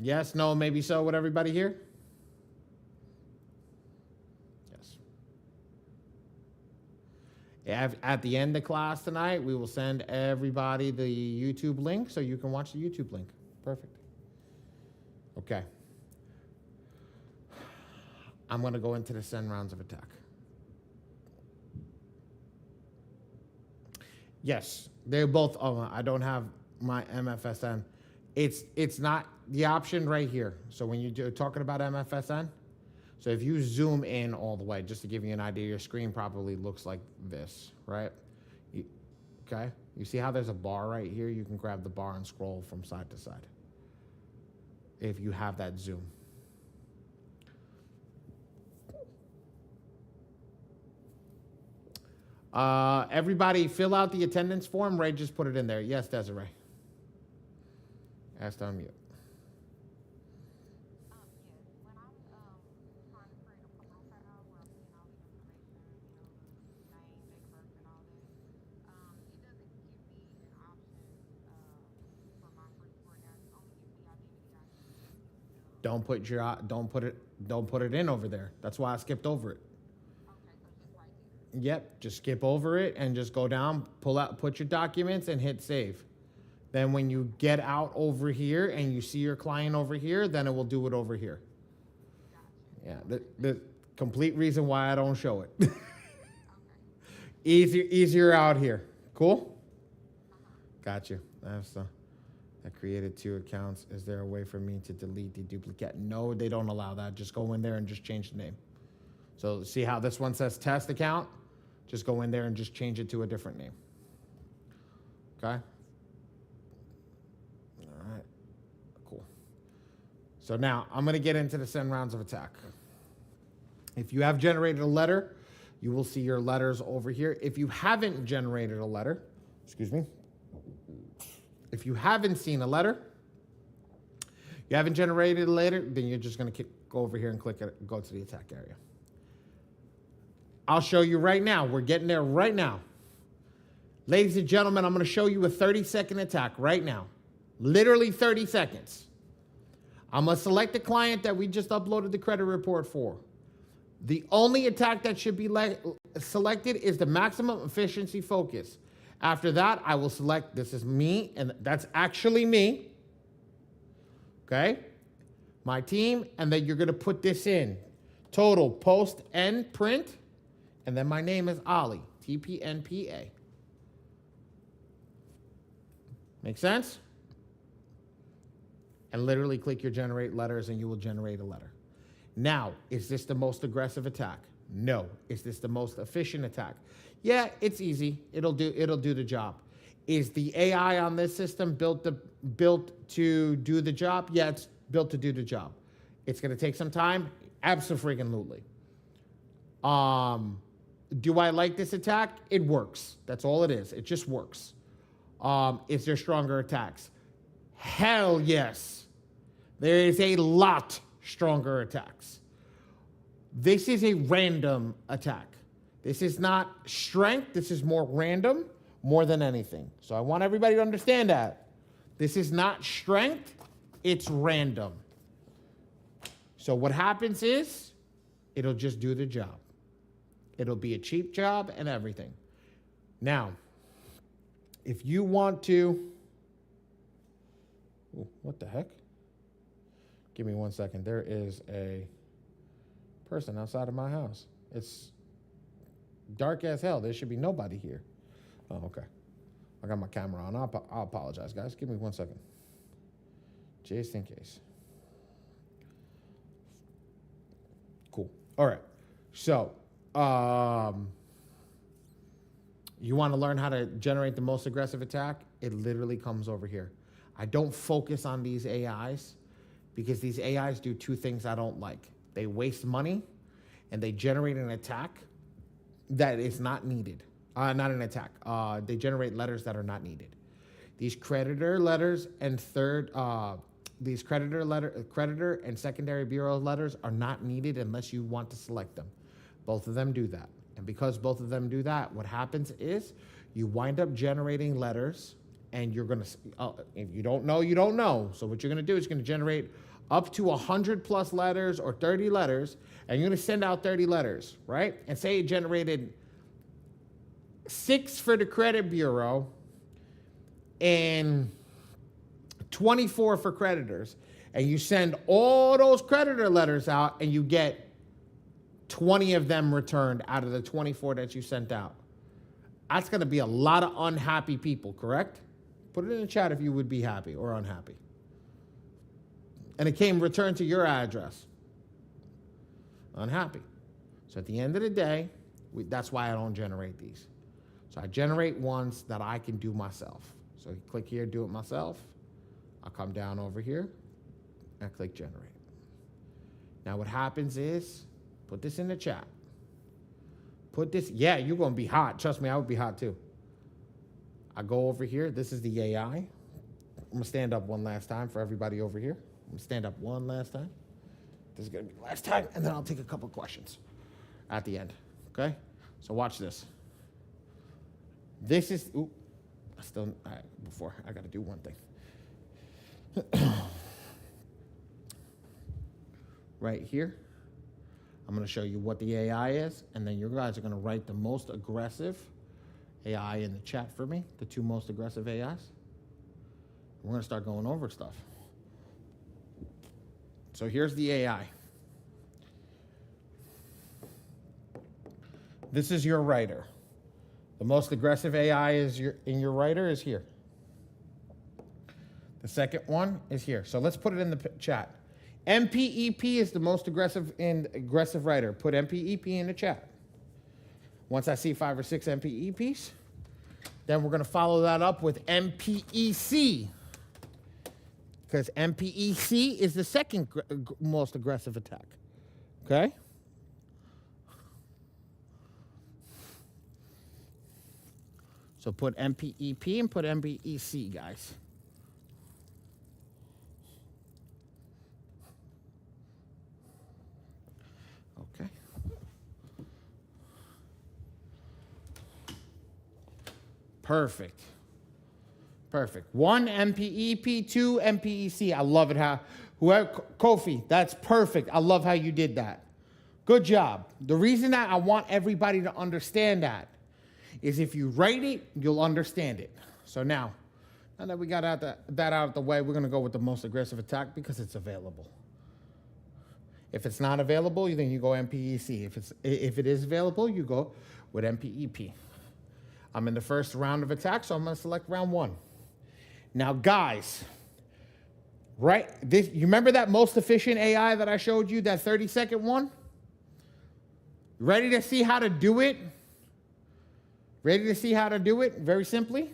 Yes, no, maybe so with everybody here? Yes. At the end of class tonight, we will send everybody the YouTube link so you can watch the YouTube link. Perfect. Okay. I'm going to go into the send rounds of attack. Yes, they're both. Oh, I don't have my MFSN. It's not the option right here. So when you're talking about MFSN, so if you zoom in all the way, just to give you an idea, your screen probably looks like this, right? Okay? You see how there's a bar right here? You can grab the bar and scroll from side to side if you have that zoom. Everybody fill out the attendance form. Ray just put it in there. Yes, Desiree. Ask to unmute. Yes. When I'm trying to create a profile where I'm putting all the information, the name, date of birth, and all that, it doesn't give me an option for my first word. It only gives me identity. Don't put it in over there. That's why I skipped over it. Okay, so just right there. Yep, just skip over it and just go down, put your documents and hit save. Then when you get out over here and you see your client over here, then it will do it over here. Gotcha. Yeah, the complete reason why I don't show it. Okay. Easier out here. Cool? Got you. I created 2 accounts. Is there a way for me to delete the duplicate? No, they don't allow that. Just go in there and just change the name. So see how this one says test account? Just go in there and just change it to a different name. Okay? All right. Cool. So now I'm going to get into the send rounds of attack. If you have generated a letter, you will see your letters over here. If you haven't generated a letter, excuse me, if you haven't seen a letter, you haven't generated a letter, then you're just going to go over here and click it, go to the attack area. I'll show you right now. We're getting there right now. Ladies and gentlemen, I'm going to show you a 30-second attack right now. Literally 30 seconds. I'm going to select the client that we just uploaded the credit report for. The only attack that should be selected is the maximum efficiency focus. After that, I will select, this is me, and that's actually me. Okay? My team, and then you're going to put this in. Total, post, and print. And then my name is Ali, TPNPA. Make sense? And literally click your generate letters and you will generate a letter. Now, is this the most aggressive attack? No. Is this the most efficient attack? Yeah, it's easy. It'll do the job. Is the AI on this system built to do the job? Yeah, it's built to do the job. It's going to take some time? Abso-freaking-lutely. Do I like this attack? It works. That's all it is. It just works. Is there stronger attacks? Hell yes. There is a lot stronger attacks. This is a random attack. This is not strength. This is more random, more than anything. So I want everybody to understand that. This is not strength. It's random. So what happens is, it'll just do the job. It'll be a cheap job and everything. Now, if you want to Ooh, what the heck? Give me 1 second. There is a person outside of my house. It's dark as hell. There should be nobody here. Oh, okay. I got my camera on. I'll apologize, guys. Give me 1 second. Just in case. Cool. All right. So, you want to learn how to generate the most aggressive attack? It literally comes over here. I don't focus on these AIs because these AIs do two things I don't like. They waste money and they generate an attack that is not needed. Not an attack. They generate letters that are not needed. These creditor letters and creditor and secondary bureau letters are not needed unless you want to select them. Both of them do that. And because both of them do that, what happens is you wind up generating letters, and you're going to, if you don't know, you don't know. So what you're going to do is you're going to generate up to 100 plus letters or 30 letters, and you're going to send out 30 letters, right? And say it generated 6 for the credit bureau and 24 for creditors. And you send all those creditor letters out, and you get 20 of them returned out of the 24 that you sent out. That's going to be a lot of unhappy people, correct? Put it in the chat if you would be happy or unhappy. And it came returned to your address. Unhappy. So at the end of the day, that's why I don't generate these. So I generate ones that I can do myself. So you click here, do it myself. I'll come down over here and click generate. Now what happens is, put this in the chat. Put this, yeah, you're going to be hot. Trust me, I would be hot too. I go over here. This is the AI. I'm going to stand up one last time for everybody over here. I'm going to stand up one last time. This is going to be the last time, and then I'll take a couple questions at the end. Okay? So watch this. This is, all right, before, I got to do one thing. Right here. I'm going to show you what the AI is, and then you guys are going to write the most aggressive AI in the chat for me, the 2 most aggressive AIs. We're going to start going over stuff. So here's the AI. This is your writer. The most aggressive AI in your writer is here. The second one is here. So let's put it in the chat. MPEP is the most aggressive writer. Put MPEP in the chat. Once I see 5 or 6 MPEPs, then we're going to follow that up with MPEC. Because MPEC is the second most aggressive attack. Okay? So put MPEP and put MPEC, guys. Okay. Perfect. Perfect. 1 MPEP, 2 MPEC. I love it how, Kofi, that's perfect. I love how you did that. Good job. The reason that I want everybody to understand that is if you write it, you'll understand it. So now that we got that out of the way, we're going to go with the most aggressive attack because it's available. If it's not available, then you go MPEC. If it is available, you go with MPEP. I'm in the first round of attack, so I'm going to select round 1. Now, guys, right? You remember that most efficient AI that I showed you, that 30-second one? Ready to see how to do it? Ready to see how to do it very simply?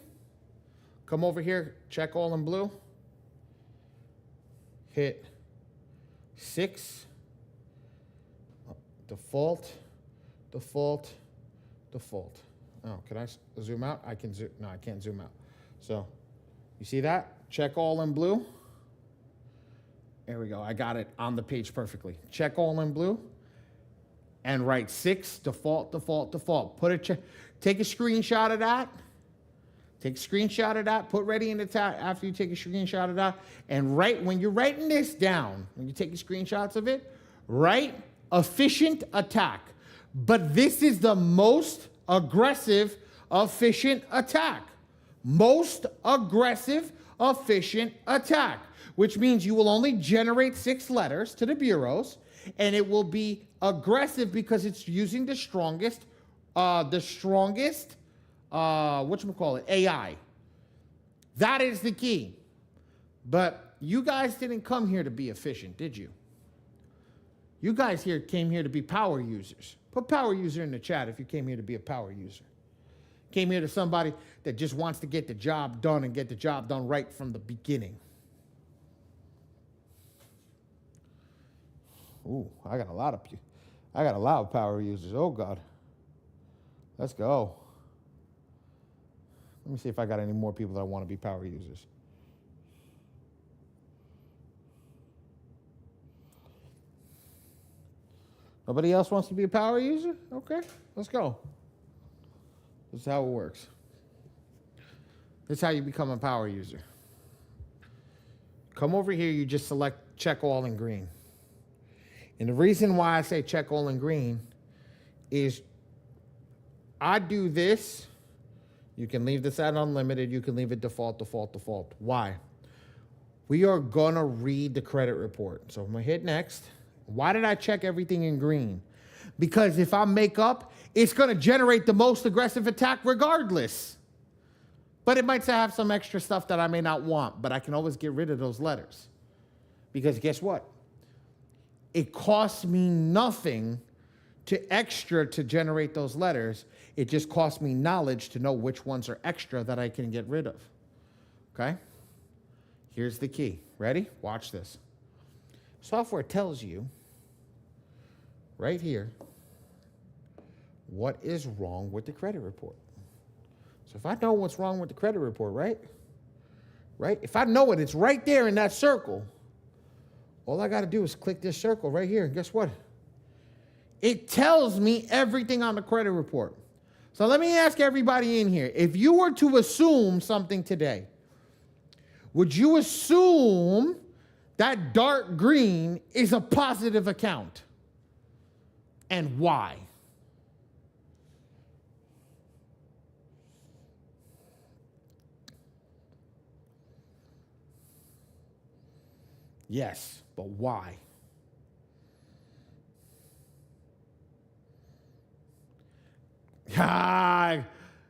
Come over here, check all in blue. Hit 6. Default. Oh, can I zoom out? I can zoom. No, I can't zoom out. So, you see that? Check all in blue. There we go. I got it on the page perfectly. Check all in blue. And write 6, default. Take a screenshot of that. Put ready in the tab after you take a screenshot of that. And write, when you're writing this down, when you're taking screenshots of it, write efficient attack. But this is the most aggressive efficient attack. Most aggressive efficient attack, which means you will only generate 6 letters to the bureaus, and it will be aggressive because it's using the strongest, whatchamacallit, AI. That is the key. But you guys didn't come here to be efficient, did you? You guys came here to be power users. Put power user in the chat if you came here to be a power user. Came here to somebody that just wants to get the job done and get the job done right from the beginning. Ooh, I got a lot of power users. Oh God. Let's go. Let me see if I got any more people that want to be power users. Nobody else wants to be a power user? Okay, let's go. This is how it works. This is how you become a power user. Come over here, you just select check all in green. And the reason why I say check all in green is I do this. You can leave this at unlimited. You can leave it default, default, default. Why? We are going to read the credit report. So I'm going to hit next. Why did I check everything in green? Because if I make up, it's going to generate the most aggressive attack regardless. But it might have some extra stuff that I may not want, but I can always get rid of those letters. Because guess what? It costs me nothing to generate those letters. It just costs me knowledge to know which ones are extra that I can get rid of. Okay? Here's the key. Ready? Watch this. Software tells you right here what is wrong with the credit report. So if I know what's wrong with the credit report, right? If I know it, it's right there in that circle. All I got to do is click this circle right here, and guess what? It tells me everything on the credit report. So let me ask everybody in here, if you were to assume something today, would you assume that dark green is a positive account? And why? Yes, but why?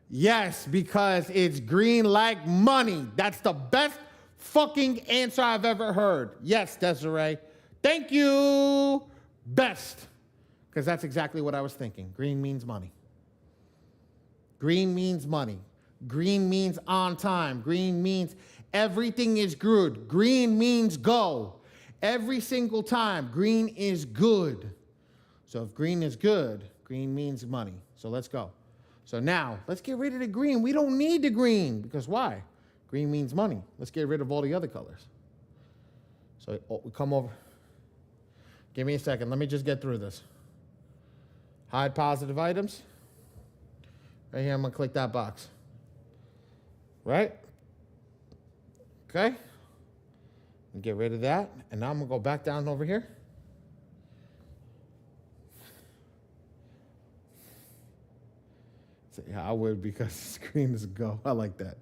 Yes, because it's green like money. That's the best fucking answer I've ever heard. Yes, Desiree. Thank you. Best. Because that's exactly what I was thinking. Green means money. Green means money. Green means on time. Green means everything is good. Green means go. Every single time, green is good. So if green is good, green means money. So let's go. So now, let's get rid of the green. We don't need the green. Because why? Green means money. Let's get rid of all the other colors. So we come over. Give me a second. Let me just get through this. Hide positive items. Right here, I'm going to click that box. Right? Okay. And get rid of that. And now I'm going to go back down over here. So, yeah, I would because the screen is go. I like that.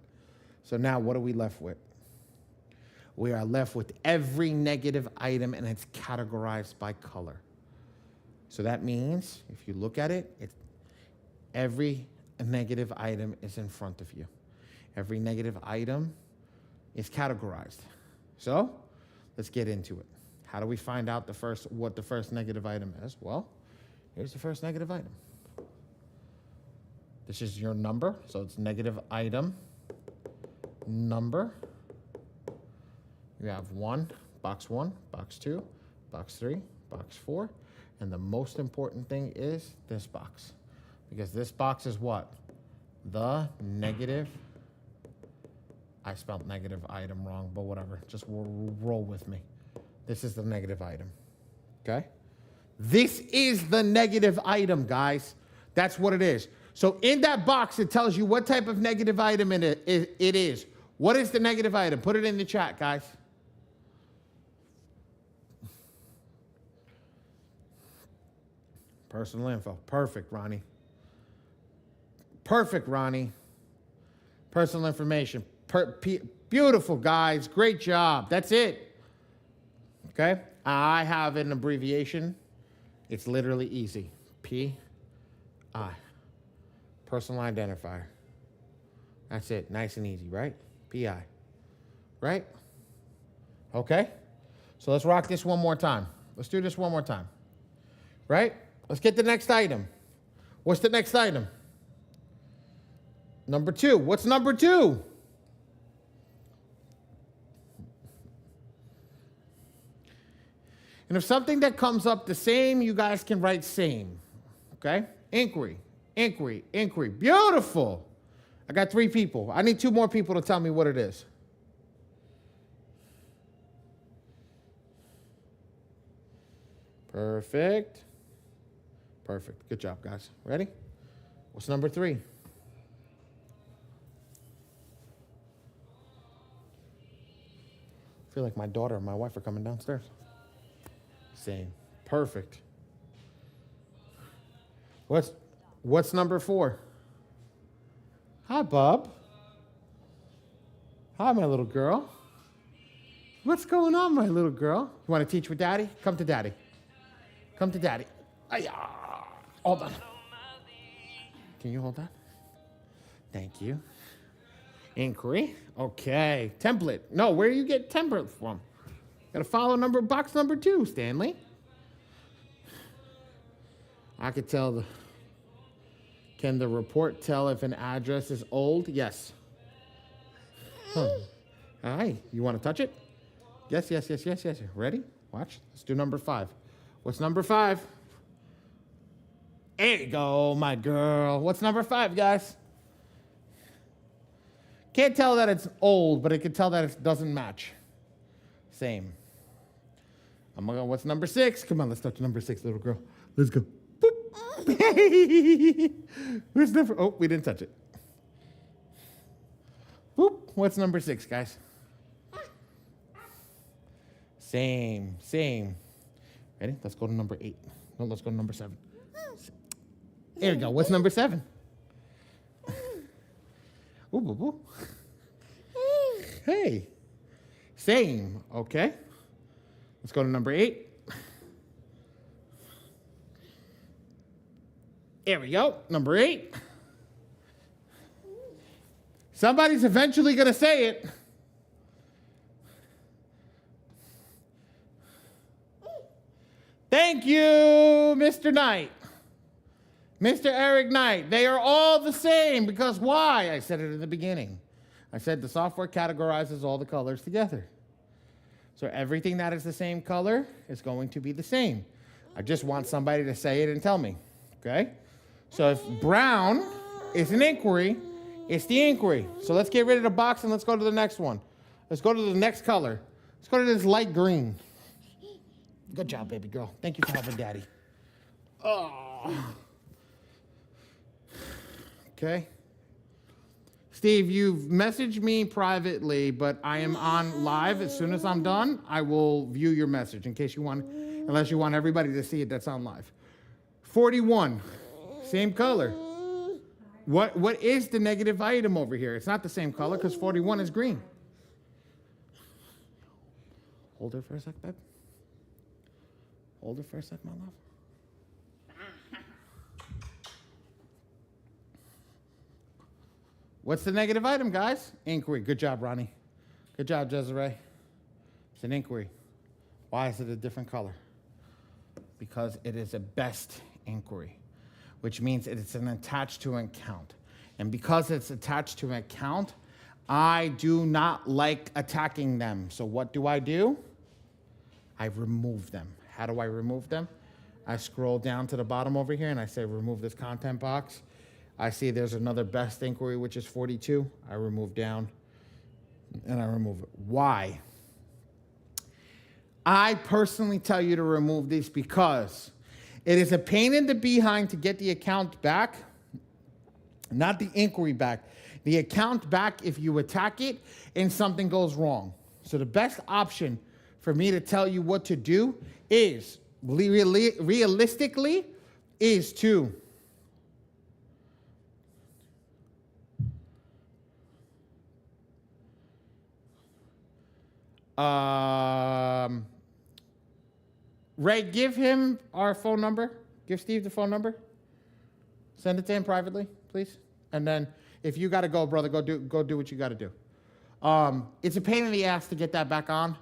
So now what are we left with? We are left with every negative item, and it's categorized by color. So that means, if you look at it, every negative item is in front of you. Every negative item is categorized. So let's get into it. How do we find out what the first negative item is? Well, here's the first negative item. This is your number, so it's negative item number. You have box 1, box 2, box 3, box 4, and the most important thing is this box. Because this box is what? The negative. I spelled negative item wrong, but whatever. Just roll with me. This is the negative item. Okay? This is the negative item, guys. That's what it is. So in that box, it tells you what type of negative item it is. What is the negative item? Put it in the chat, guys. Personal info. Perfect, Ronnie. Perfect, Ronnie. Personal information. Beautiful, guys. Great job. That's it. Okay? I have an abbreviation. It's literally easy. P-I. Personal identifier. That's it. Nice and easy, right? P-I. Right? Okay? So let's rock this one more time. Let's do this one more time. Right? Let's get the next item. What's the next item? Number 2. What's number 2? And if something that comes up the same, you guys can write same. Okay? Inquiry, inquiry, inquiry. Beautiful. I got 3 people. I need 2 more people to tell me what it is. Perfect. Perfect. Good job, guys. Ready? What's number 3? I feel like my daughter and my wife are coming downstairs. Same. Perfect. What's number 4? Hi, Bob. Hi, my little girl. What's going on, my little girl? You want to teach with Daddy? Come to Daddy. Come to Daddy. Hold on. Can you hold that? Thank you. Inquiry. Okay. Template. No, where do you get template from? Got to follow box number 2, Stanley. I could tell can the report tell if an address is old? Yes. Huh. All right. You want to touch it? Yes. Ready? Watch. Let's do number 5. What's number 5? There you go, my girl. What's number 5, guys? Can't tell that it's old, but it can tell that it doesn't match. Same. I'm gonna go, what's number 6? Come on, let's touch number 6, little girl. Let's go. Boop. Where's number? Oh, we didn't touch it. Boop. What's number 6, guys? Same. Ready? Let's go to number 8. No, let's go to number 7. There you go. What's number 7? Ooh, boo, boo. Hey. Same. Okay. Let's go to number 8. There we go. Number 8. Somebody's eventually going to say it. Thank you, Mr. Knight. Mr. Eric Knight. They are all the same because why? I said it in the beginning. I said the software categorizes all the colors together. So everything that is the same color is going to be the same. I just want somebody to say it and tell me, okay? So if brown is an inquiry, it's the inquiry. So let's get rid of the box and let's go to the next one. Let's go to the next color. Let's go to this light green. Good job, baby girl. Thank you for helping Daddy. Oh. Okay. Steve, you've messaged me privately, but I am on live. As soon as I'm done, I will view your message in case you want, unless you want everybody to see it that's on live. 41, same color. What is the negative item over here? It's not the same color because 41 is green. Hold it for a sec, babe. Hold it for a sec, my love. What's the negative item, guys? Inquiry. Good job, Ronnie. Good job, Desiree. It's an inquiry. Why is it a different color? Because it is a best inquiry, which means it's an attached to an account. And because it's attached to an account, I do not like attacking them. So what do? I remove them. How do I remove them? I scroll down to the bottom over here and I say remove this content box. I see there's another best inquiry, which is 42. I remove down and I remove it. Why? I personally tell you to remove these because it is a pain in the behind to get the account back, not the inquiry back. The account back if you attack it and something goes wrong. So the best option for me to tell you what to do is, realistically, is to Ray, give him our phone number. Give Steve the phone number. Send it to him privately, please. And then if you got to go, brother, go do what you got to do. It's a pain in the ass to get that back on.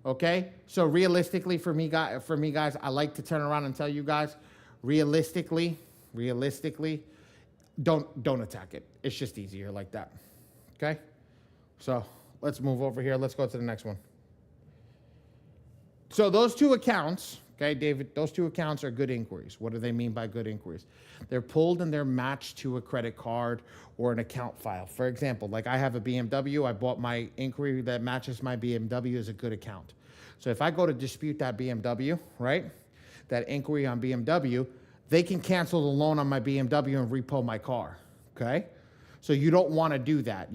Okay? So realistically, for me guys, I like to turn around and tell you guys, realistically, don't attack it. It's just easier like that. Okay? So let's move over here. Let's go to the next one. So those two accounts, okay, David, those two accounts are good inquiries. What do they mean by good inquiries? They're pulled and they're matched to a credit card or an account file. For example, like I have a BMW. I bought my inquiry that matches my BMW as a good account. So if I go to dispute that BMW, right, that inquiry on BMW, they can cancel the loan on my BMW and repo my car, okay? So you don't want to do that.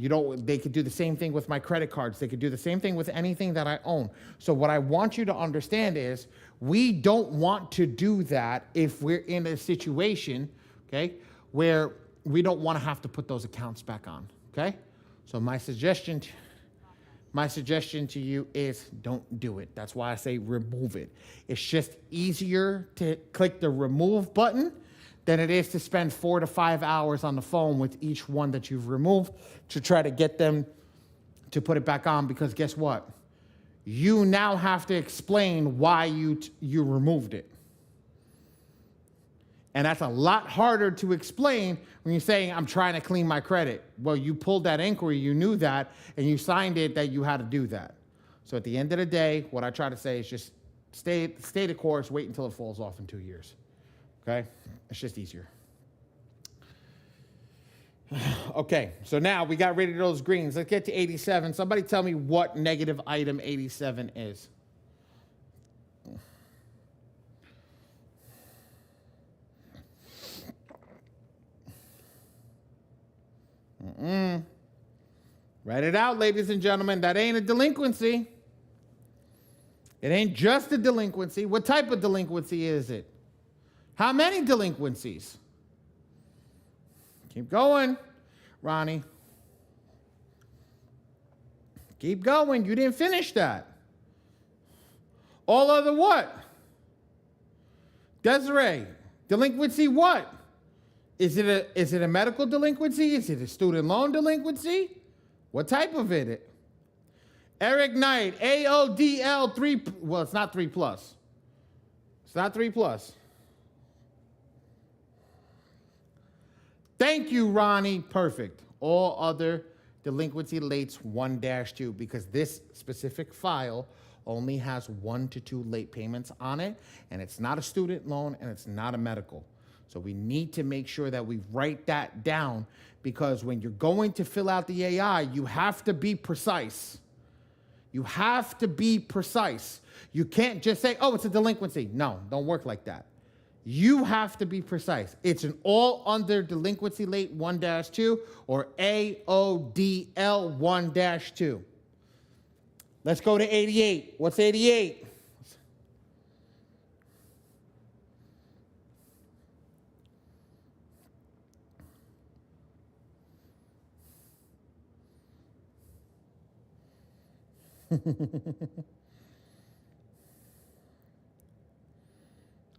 They could do the same thing with my credit cards. They could do the same thing with anything that I own. So what I want you to understand is we don't want to do that if we're in a situation, okay, where we don't want to have to put those accounts back on, okay? So my suggestion to you is don't do it. That's why I say remove it. It's just easier to click the remove button than it is to spend 4 to 5 hours on the phone with each one that you've removed to try to get them to put it back on, because guess what? You now have to explain why you removed it. And that's a lot harder to explain when you're saying, I'm trying to clean my credit. Well, you pulled that inquiry, you knew that, and you signed it that you had to do that. So at the end of the day, what I try to say is just stay the course, wait until it falls off in 2 years. Okay? It's just easier. Okay, so now we got rid of those greens. Let's get to 87. Somebody tell me what negative item 87 is. Write it out, ladies and gentlemen. That ain't a delinquency. It ain't just a delinquency. What type of delinquency is it? How many delinquencies? Keep going, Ronnie. Keep going. You didn't finish that. All other what? Desiree, delinquency what? Is it a medical delinquency? Is it a student loan delinquency? What type of it? Eric Knight, AODL 3. Well, it's not 3 plus. It's not 3 plus. Thank you, Ronnie. Perfect. All other delinquency lates 1-2, because this specific file only has 1 to 2 late payments on it, and it's not a student loan and it's not a medical. So we need to make sure that we write that down, because when you're going to fill out the AI, you have to be precise. You have to be precise. You can't just say, oh, it's a delinquency. No, don't work like that. You have to be precise. It's an all under delinquency late 1-2 or AODL 1-2. Let's go to 88. What's 88?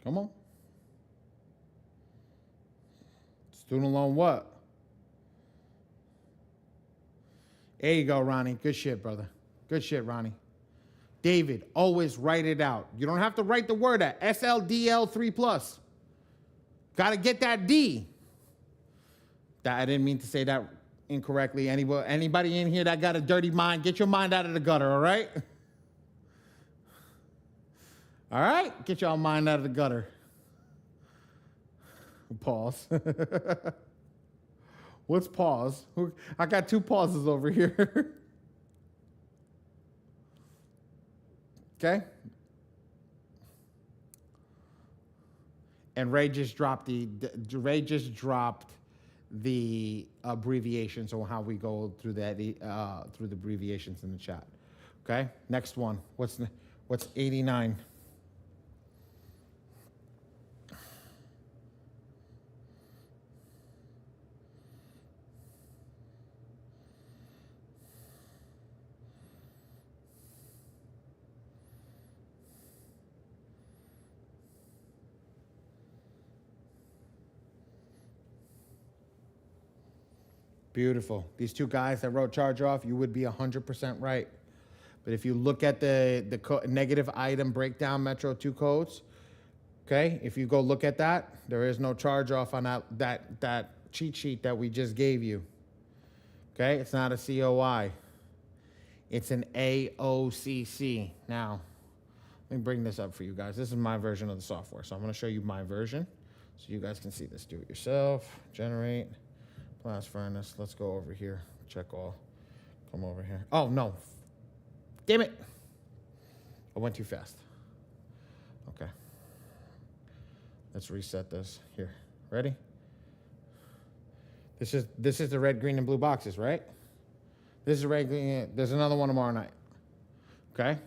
Come on. Student loan what? There you go, Ronnie. Good shit, brother. Good shit, Ronnie. David, always write it out. You don't have to write the word out. SLDL 3 plus. Got to get that D. I didn't mean to say that incorrectly. Anybody in here that got a dirty mind, get your mind out of the gutter, all right? All right? Get your mind out of the gutter. Pause. What's pause? I got 2 pauses over here. Okay? And Ray just dropped the abbreviations on how we go through that through the abbreviations in the chat. Okay? Next one. What's 89? Beautiful. These two guys that wrote charge off, you would be 100% right. But if you look at the negative item breakdown Metro 2 codes, okay, if you go look at that, there is no charge off on that cheat sheet that we just gave you. Okay, it's not a COI. It's an AOCC. Now, let me bring this up for you guys. This is my version of the software. So I'm going to show you my version so you guys can see this. Do it yourself. Generate. Blast furnace. Let's go over here. Check all. Come over here. Oh, no. Damn it. I went too fast. Okay. Let's reset this. Here. Ready? This is the red, green, and blue boxes, right? This is red, green. There's another one tomorrow night. Okay?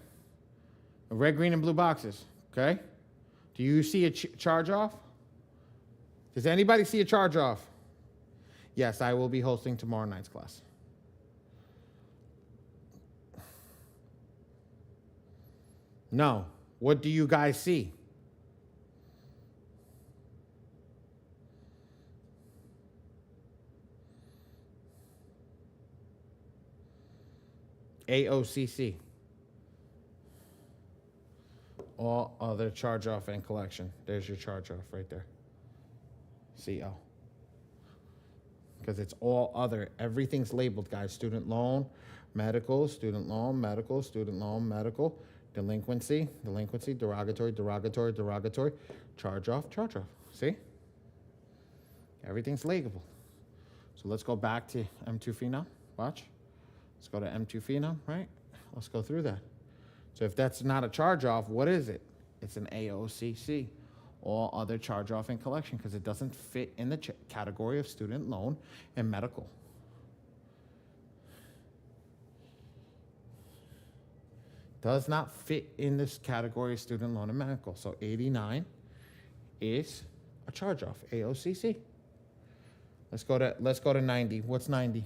Red, green, and blue boxes. Okay? Do you see a charge off? Does anybody see a charge off? Yes, I will be hosting tomorrow night's class. No. What do you guys see? AOCC. All other charge off and collection. There's your charge off right there. CO. Because it's all other. Everything's labeled, guys. Student loan, medical, student loan, medical, student loan, medical, delinquency, delinquency, derogatory, derogatory, derogatory, charge off, charge off. See? Everything's labeled. So let's go back to M2 Phenom. Watch. Let's go to M2 Phenom, right? Let's go through that. So if that's not a charge off, what is it? It's an AOCC. All other charge off and collection because it doesn't fit in the category of student loan and medical. Does not fit in this category of student loan and medical. So 89 is a charge off, AOCC. Let's go to 90. What's 90?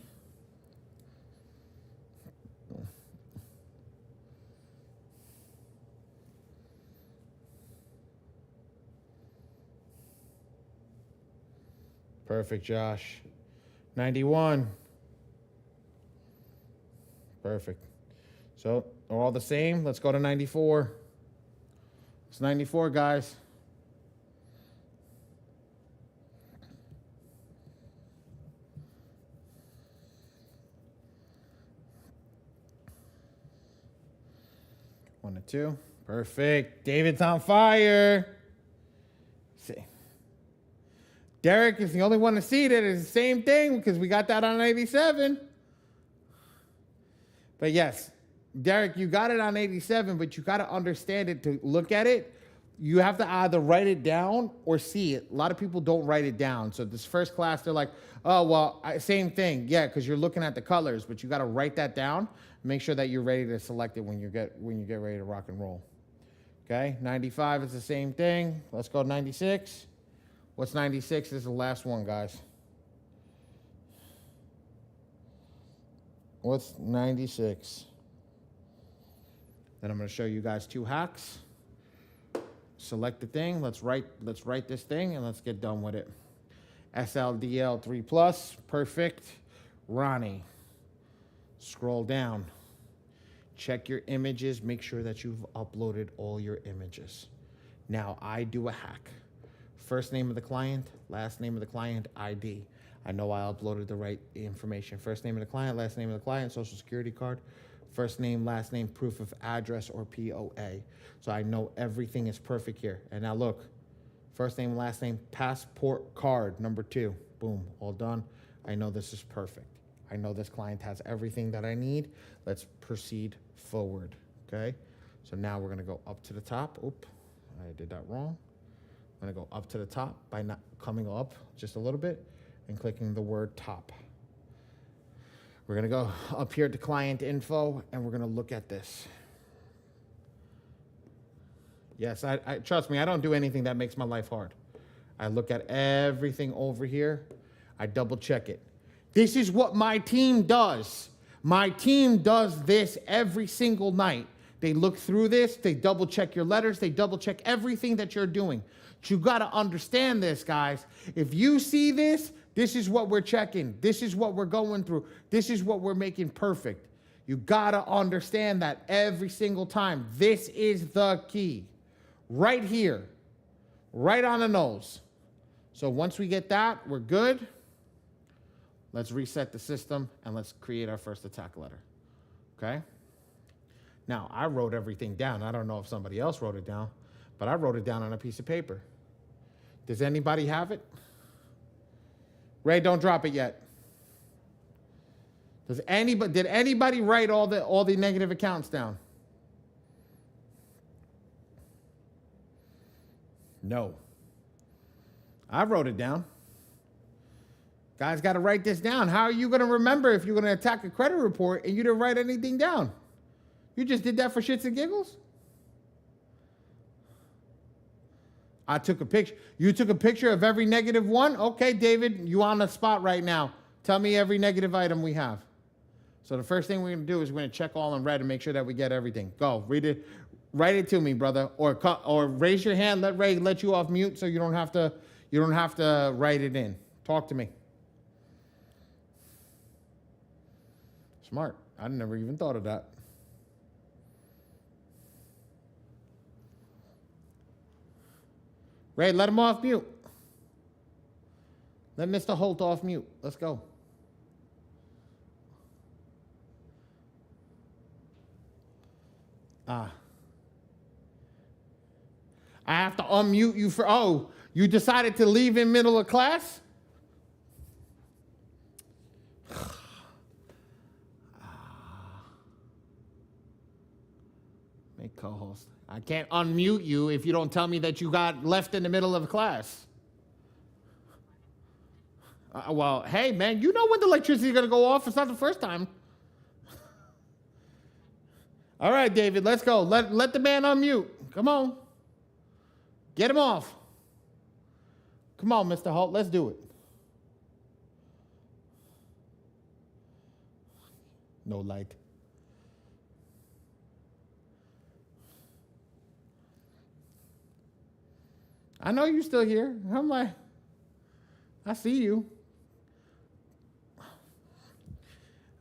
Perfect, Josh. 91. Perfect. So, they're all the same. Let's go to 94. It's 94, guys. One to two. Perfect. David's on fire. See. Derek is the only one to see that it's the same thing because we got that on 87. But yes, Derek, you got it on 87, but you got to understand it to look at it. You have to either write it down or see it. A lot of people don't write it down. So this first class, they're like, oh, well, same thing. Yeah, because you're looking at the colors, but you got to write that down. Make sure that you're ready to select it when you get ready to rock and roll. Okay, 95 is the same thing. Let's go 96. What's 96? This is the last one, guys. What's 96? Then I'm going to show you guys two hacks. Select the thing. Let's write this thing and let's get done with it. SLDL 3+, perfect. Ronnie. Scroll down. Check your images. Make sure that you've uploaded all your images. Now, I do a hack. First name of the client, last name of the client, ID. I know I uploaded the right information. First name of the client, last name of the client, social security card, first name, last name, proof of address, or POA. So I know everything is perfect here. And now look, first name, last name, passport card, number 2. Boom, all done. I know this is perfect. I know this client has everything that I need. Let's proceed forward, okay? So now we're gonna go up to the top. Oop, I did that wrong. I'm gonna go up to the top by not coming up just a little bit and clicking the word top. We're gonna go up here to client info and we're gonna look at this. Yes, I trust me, I don't do anything that makes my life hard. I look at everything over here. I double check it. This is what my team does. My team does this every single night. They look through this, they double check your letters, they double check everything that you're doing. But you gotta understand this, guys. If you see this, This is what we're checking. This is what we're going through. This is what we're making perfect. You gotta understand that every single time. This is the key. Right here. Right on the nose. So once we get that, we're good. Let's reset the system and let's create our first attack letter. Okay? Now, I wrote everything down. I don't know if somebody else wrote it down, but I wrote it down on a piece of paper. Does anybody have it? Ray, don't drop it yet. Did anybody write all the negative accounts down? No. I wrote it down. Guys got to write this down. How are you going to remember if you're going to attack a credit report and you didn't write anything down? You just did that for shits and giggles? I took a picture. You took a picture of every negative one? Okay, David, you on the spot right now. Tell me every negative item we have. So the first thing we're going to do is we're going to check all in red and make sure that we get everything. Go, read it. Write it to me, brother. Or raise your hand. Let Ray let you off mute so you don't have to write it in. Talk to me. Smart. I never even thought of that. Ray, let him off mute. Let Mr. Holt off mute. Let's go. I have to unmute you for, oh, you decided to leave in middle of class? Make co-host. I can't unmute you if you don't tell me that you got left in the middle of class. Well, hey, man, you know when the electricity is going to go off. It's not the first time. All right, David, let's go. Let the man unmute. Come on. Get him off. Come on, Mr. Holt, let's do it. No light. I know you're still here. I'm like, I see you.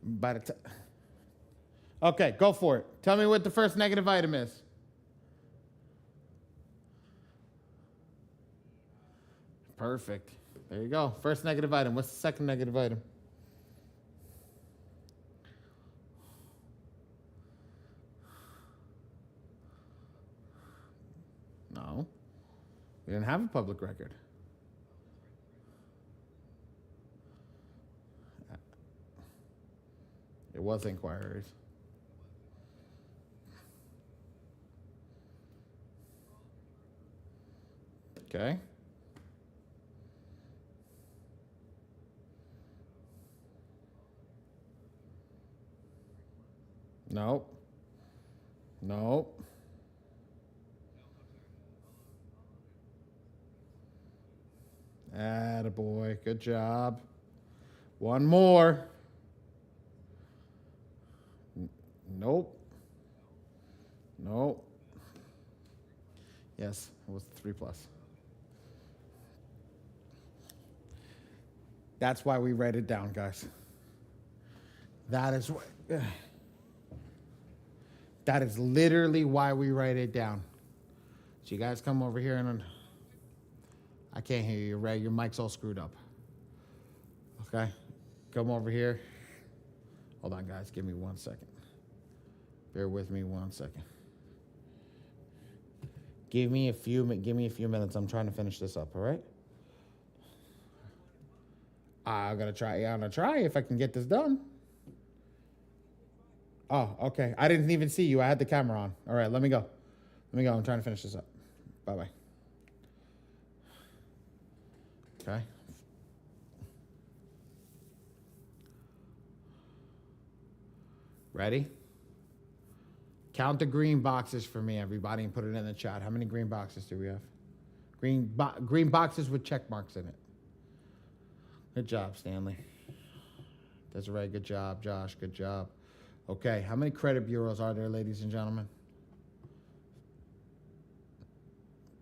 By the time. Okay, go for it. Tell me what the first negative item is. Perfect. There you go. First negative item. What's the second negative item? No. We didn't have a public record. It was inquiries. Okay. Nope. Nope. Attaboy. Good job. One more. Nope. Nope. Yes, it was 3+. That's why we write it down, guys. That is literally why we write it down. So you guys come over here and I can't hear you, Ray. Your mic's all screwed up. Okay? Come over here. Hold on, guys. Give me 1 second. Bear with me 1 second. Give me a few minutes. I'm trying to finish this up, all right? I'm gonna try if I can get this done. Oh, okay. I didn't even see you. I had the camera on. All right, let me go. I'm trying to finish this up. Bye-bye. Okay. Ready? Count the green boxes for me, everybody, and put it in the chat. How many green boxes do we have? Green boxes with check marks in it. Good job, Stanley. Desiree, good job. Josh, good job. Okay, how many credit bureaus are there, ladies and gentlemen?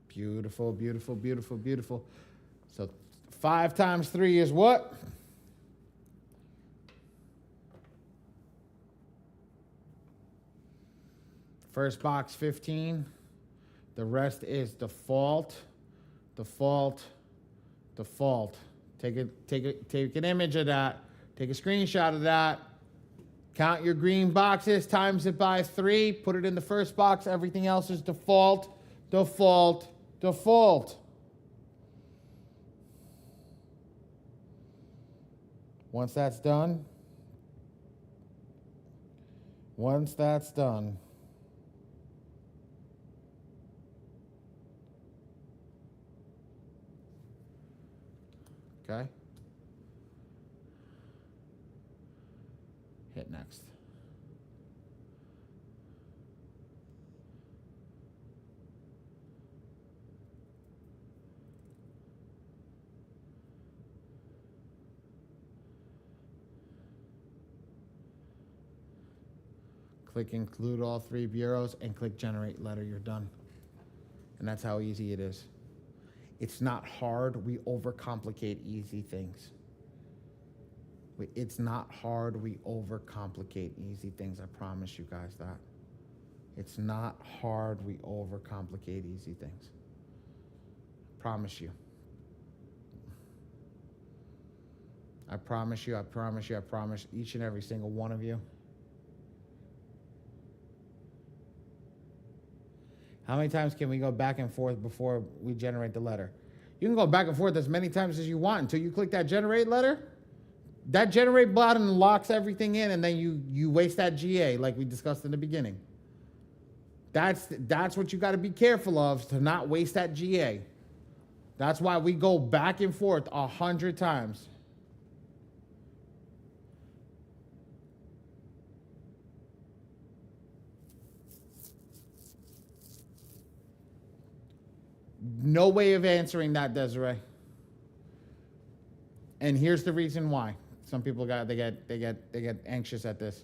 Beautiful, beautiful, beautiful, beautiful. So 5 times 3 is what? First box 15. The rest is default, default, default. Take an image of that. Take a screenshot of that. Count your green boxes, times it by 3, put it in the first box. Everything else is default, default, default. Once that's done, okay, hit next. Click include all 3 bureaus and click generate letter. You're done. And that's how easy it is. It's not hard. We overcomplicate easy things. It's not hard. We overcomplicate easy things. I promise you guys that. It's not hard. We overcomplicate easy things. Promise you. I promise you. I promise you. I promise each and every single one of you. How many times can we go back and forth before we generate the letter? You can go back and forth as many times as you want until you click that generate letter. That generate button locks everything in, and then you waste that GA like we discussed in the beginning. That's what you got to be careful of, to not waste that GA. That's why we go back and forth 100 times. No way of answering that, Desiree. And here's the reason why. Some people they get anxious at this.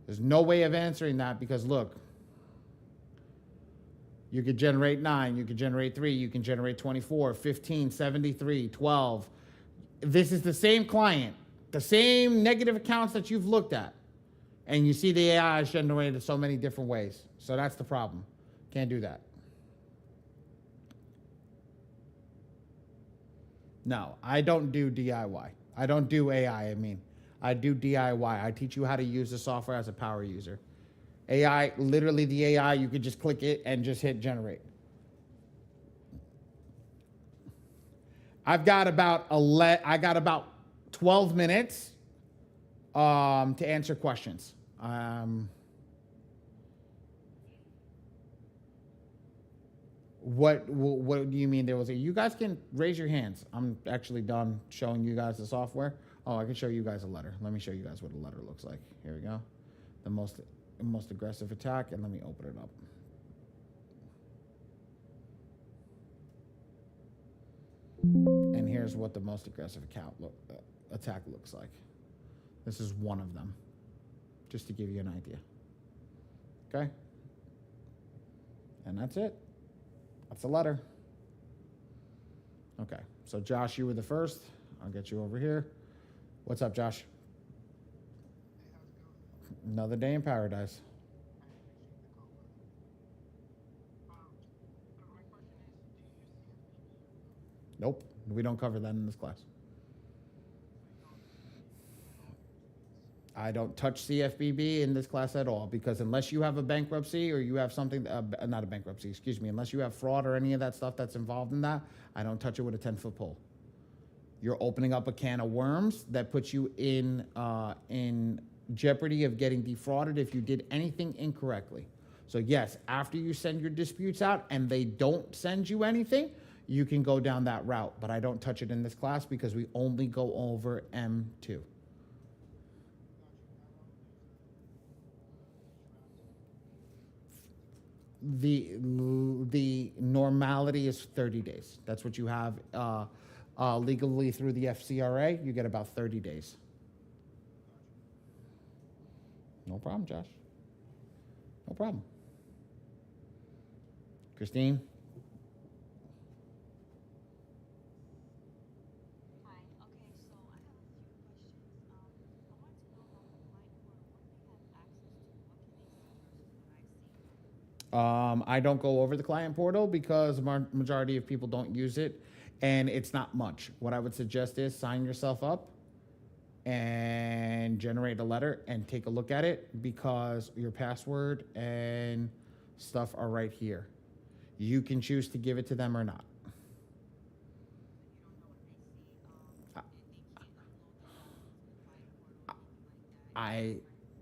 There's no way of answering that because look, you could generate 9, you could generate 3, you can generate 24, 15, 73, 12. This is the same client, the same negative accounts that you've looked at. And you see the AI is generated so many different ways. So that's the problem. Can't do that. No, I don't do DIY. I don't do AI, I do DIY. I teach you how to use the software as a power user. AI, literally the AI, you could just click it and just hit generate. I got about 12 minutes to answer questions. What do you mean there was a... You guys can raise your hands. I'm actually done showing you guys the software. Oh, I can show you guys a letter. Let me show you guys what a letter looks like. Here we go. The most aggressive attack, and let me open it up. And here's what the most aggressive attack looks like. This is one of them, just to give you an idea. Okay? And that's it. That's a letter. Okay, so Josh, you were the first. I'll get you over here. What's up, Josh? Another day in paradise. Nope, we don't cover that in this class. I don't touch CFPB in this class at all because unless you have a bankruptcy or you have something, not a bankruptcy, excuse me, unless you have fraud or any of that stuff that's involved in that, I don't touch it with a 10-foot pole. You're opening up a can of worms that puts you in jeopardy of getting defrauded if you did anything incorrectly. So yes, after you send your disputes out and they don't send you anything, you can go down that route, but I don't touch it in this class because we only go over M2. The normality is 30 days. That's what you have legally through the FCRA. You get about 30 days. No problem, Josh. No problem. Christine? I don't go over the client portal because majority of people don't use it, and it's not much. What I would suggest is sign yourself up and generate a letter and take a look at it, because your password and stuff are right here. You can choose to give it to them or not. So you don't know what they see. They can't upload the phone to the client portal or anything like that.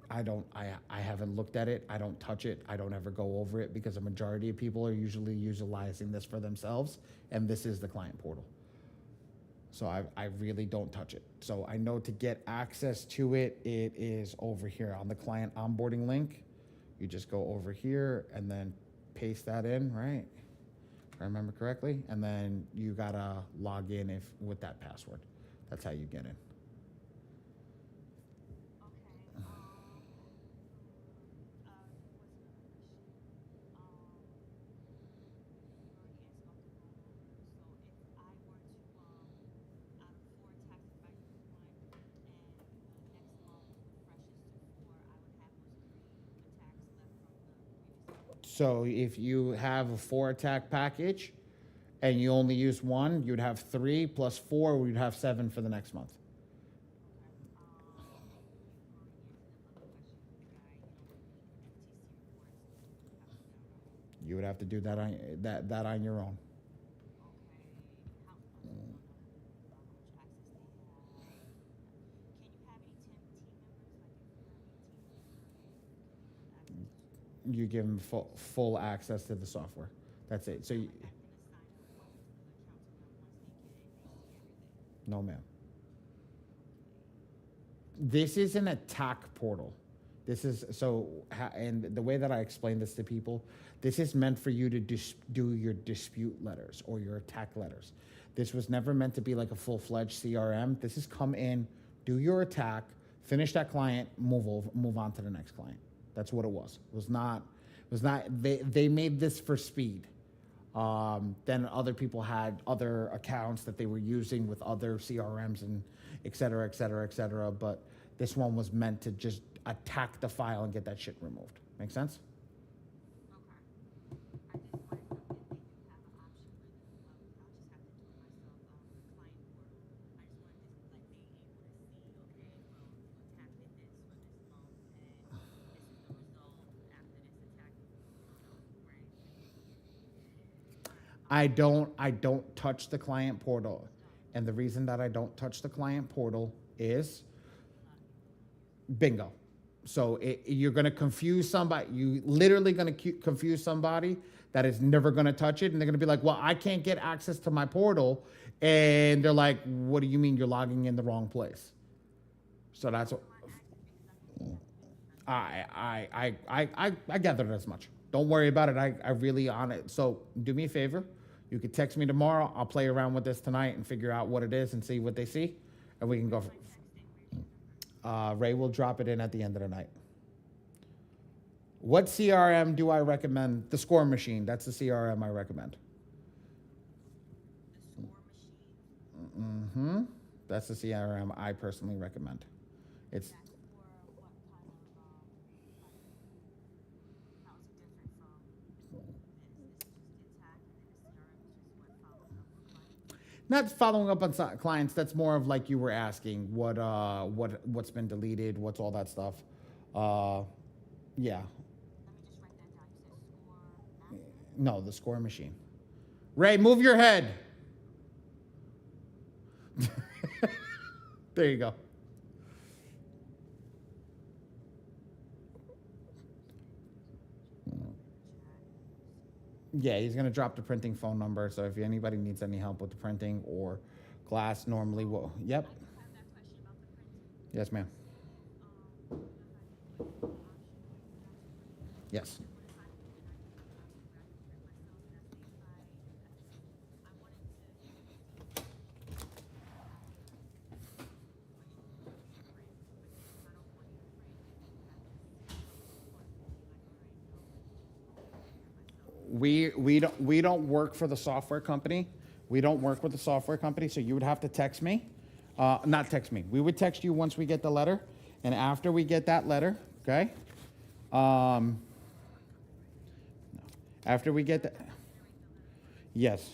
I don't I haven't looked at it. I don't touch it. I don't ever go over it because a majority of people are usually utilizing this for themselves, and this is the client portal. So I really don't touch it. So I know to get access to it, it is over here on the client onboarding link. You just go over here and then paste that in, right? If I remember correctly. And then you gotta log in if with that password. That's how you get in. Okay. What's another question? You already asked about the rollover. So if I were to, out of 4 taxes, if I use 1, and the next month refreshes to 4, I would have those 3 attacks left from the previous month. So if you have a 4 attack package and you only use 1, you'd have 3 plus 4, we'd have 7 for the next month. You already answered another question. You already, you know, with the FTC reports, you have to do that on your own. You would have to do that on your own. Okay. How much access they have? Can you have any team members, like if you have any team members, You give them full access to the software. That's it. So you, and then assign them once the accounts are done, once they get it, they see everything. no, ma'am. This is an attack portal. This is and the way that I explain this to people, this is meant for you to do your dispute letters or your attack letters. This was never meant to be like a full-fledged CRM. This is come in, do your attack, finish that client, move on to the next client. That's what it was. It was not. They made this for speed. Then other people had other accounts that they were using with other CRMs and et cetera, et cetera, et cetera. But this one was meant to just attack the file and get that shit removed. Make sense? Okay. I did find out that they do have an option where I'll just have to do it myself, the client portal. I just wanted to like being able to see, okay, well, you attacked it this for this month, and this is the result after this attack, right? I don't touch the client portal. And the reason that I don't touch the client portal is bingo. So you're going to confuse somebody. You literally going to confuse somebody that is never going to touch it. And they're going to be like, well, I can't get access to my portal. And they're like, what do you mean you're logging in the wrong place? So that's what I gathered as much. Don't worry about it. I really on it. So do me a favor. You could text me tomorrow. I'll play around with this tonight and figure out what it is and see what they see. And we can go. Ray will drop it in at the end of the night. What CRM do I recommend? The Score Machine. That's the CRM I recommend. The score machine. Mm-hmm. That's the CRM I personally recommend. It's That's for what kind of, how is it different from this? This is just the attack, and then the CRM is just what following up with clients. not following up on clients. That's more of like you were asking what's been deleted, what's all that stuff. Yeah. Let me just write that down. You said score master? No, the Score Machine. Ray, move your head. There you go. Yeah, he's gonna drop the printing phone number. So if anybody needs any help with the printing or glass, normally will. Yep. I do have that question about the printing. Yes, ma'am. If I did like the option where you could actually print it, Yes. what if I did and I did the option where I could print myself and that's the inside and that's, I wanted to see but in order for me to print, but if I don't want you to print, then you have to see what and be like, all right, no, let me just print myself. We don't work for the software company. We don't work with the software company, so you would have to text me. Not text me. We would text you once we get the letter, and after we get that letter, okay? No. After we get that, yes.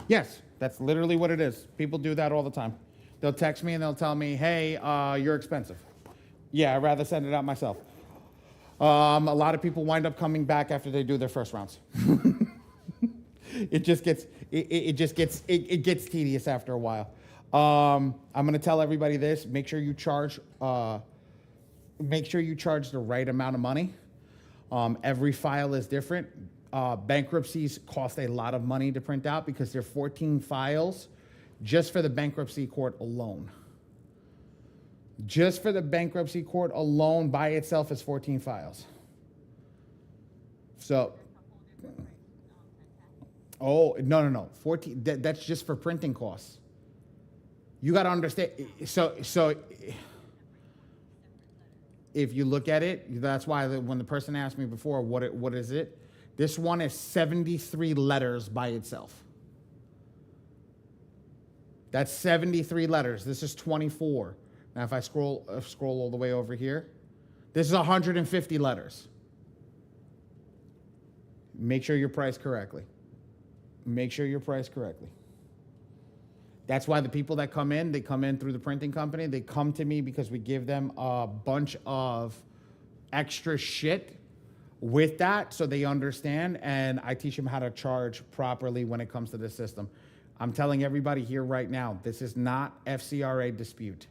Yes, that's literally what it is. People do that all the time. They'll text me and they'll tell me, hey, you're expensive. Yeah, I'd rather send it out myself. A lot of people wind up coming back after they do their first rounds. It gets tedious after a while. I'm gonna tell everybody this: make sure you charge the right amount of money. Every file is different. Bankruptcies cost a lot of money to print out because they're 14 files just for the bankruptcy court alone. Just for the bankruptcy court alone by itself is 14 files. So, oh, no. 14, that's just for printing costs. You got to understand. So if you look at it, that's why when the person asked me before, what is it? This one is 73 letters by itself. That's 73 letters. This is 24. Now, if I scroll all the way over here, this is 150 letters. Make sure you're priced correctly. Make sure you're priced correctly. That's why the people that come in, they come in through the printing company. They come to me because we give them a bunch of extra shit with that so they understand, and I teach them how to charge properly when it comes to the system. I'm telling everybody here right now, this is not FCRA dispute.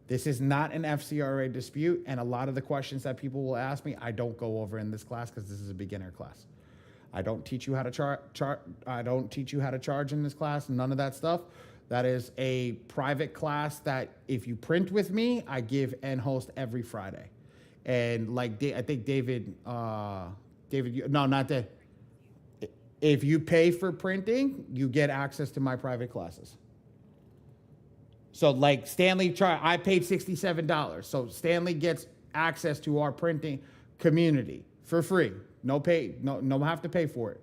This is not an FCRA dispute, and a lot of the questions that people will ask me, I don't go over in this class because this is a beginner class. I don't teach you how to I don't teach you how to charge in this class, none of that stuff. That is a private class that if you print with me, I give and host every Friday. And like I think David, no, not that. If you pay for printing, you get access to my private classes. So like Stanley, I paid $67. So Stanley gets access to our printing community for free. No have to pay for it.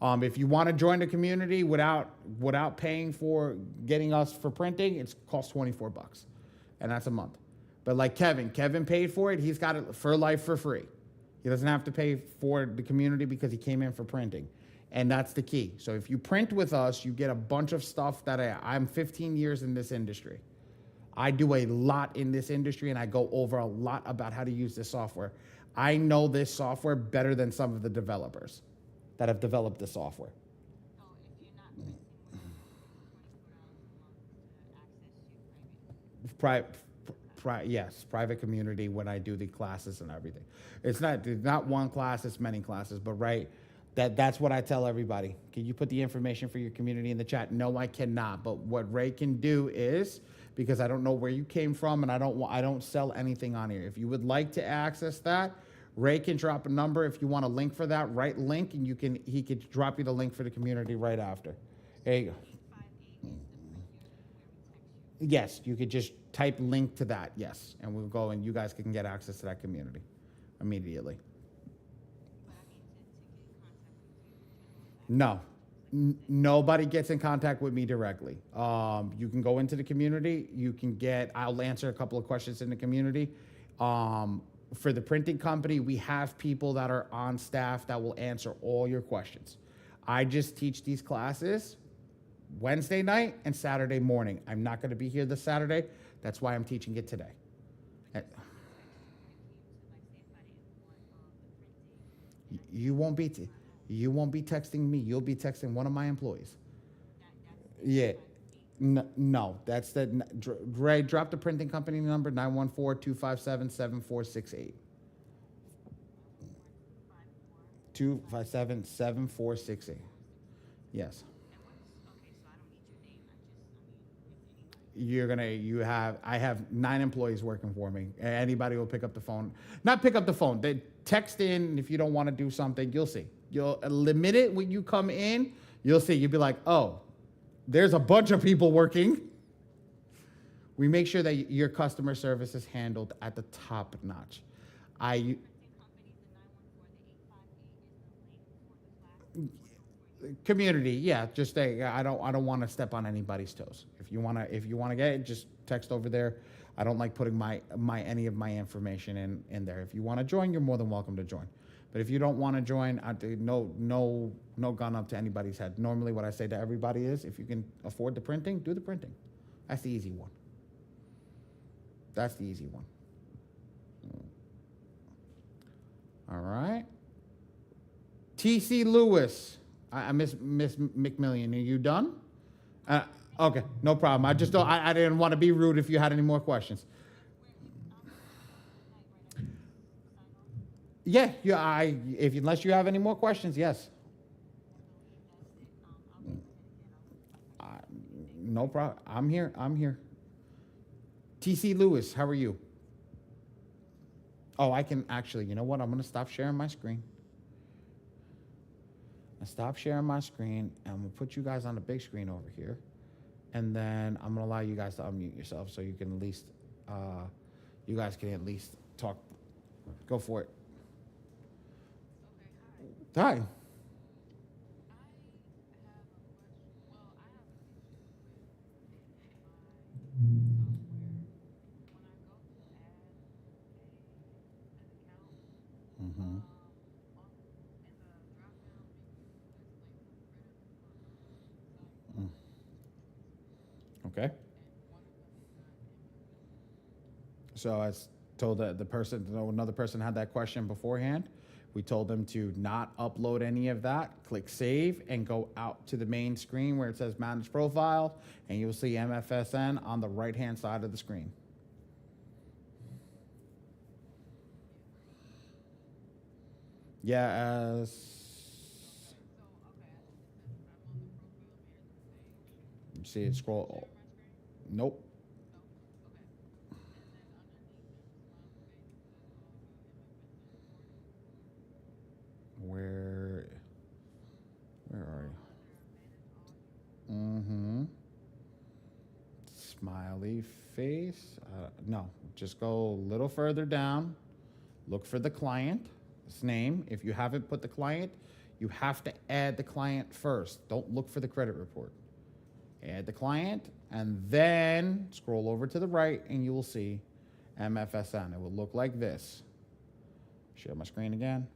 If you want to join the community without paying for getting us for printing, it costs $24, and that's a month. But like Kevin paid for it. He's got it for life for free. He doesn't have to pay for the community because he came in for printing, and that's the key. So if you print with us, you get a bunch of stuff that I'm 15 years in this industry. I do a lot in this industry, and I go over a lot about how to use this software. I know this software better than some of the developers that have developed the software. Oh, if you're not missing $24 a month to access to Yes, private community when I do the classes and everything. It's not one class, it's many classes, but right, that's what I tell everybody. Can you put the information for your community in the chat? No, I cannot. But what Ray can do is, because I don't know where you came from and I don't sell anything on here. If you would like to access that, Ray can drop a number. If you want a link for that, write link, and he could drop you the link for the community right after. There you go. 858 is the number where we text you. Yes, you could just type link to that, yes, and we'll go and you guys can get access to that community immediately. But I mean, to get in contact with you, No, nobody gets in contact with me directly. You can go into the community. I'll answer a couple of questions in the community. For the printing company, we have people that are on staff that will answer all your questions. I just teach these classes Wednesday night and Saturday morning. I'm not going to be here this Saturday. That's why I'm teaching it today. You won't be texting me. You'll be texting one of my employees. Yeah. No, that's Ray, drop the printing company number, 914-257-7468. 257-7468. Yes. Okay, so I don't need your name. I have 9 employees working for me. Anybody will pick up the phone. Not pick up the phone. They text in if you don't want to do something. You'll see. You'll limit it when you come in. You'll see. You'll be like, oh, there's a bunch of people working. We make sure that your customer service is handled at the top notch. Printing company, the 914, the 858 is the link for the class. Community, yeah. Just say I don't want to step on anybody's toes. If you wanna get it, just text over there. I don't like putting my any of my information in there. If you want to join, you're more than welcome to join. But if you don't want to join, no gun up to anybody's head. Normally, what I say to everybody is, if you can afford the printing, do the printing. That's the easy one. That's the easy one. All right. T.C. Lewis. I miss McMillian. Are you done? Okay, no problem. I just don't. I didn't want to be rude. If you had any more questions. Yeah. Unless you have any more questions, yes. No problem. I'm here. T.C. Lewis, how are you? Oh, I can actually. You know what? I'm gonna stop sharing my screen. Stop sharing my screen, and I'm gonna put you guys on the big screen over here, and then I'm gonna allow you guys to unmute yourself so you can at least, you guys can at least talk. Go for it. Okay, hi. Hi. Mm-hmm. Okay. So I told the person, another person had that question beforehand. We told them to not upload any of that. Click save and go out to the main screen where it says manage profile, and you'll see MFSN on the right-hand side of the screen. Yeah, you see it scroll. Nope. Where are you? Mm-hmm. Smiley face. No, just go a little further down. Look for the client's name. If you haven't put the client, you have to add the client first. Don't look for the credit report. Add the client, and then scroll over to the right, and you will see MFSN. It will look like this. Share my screen again.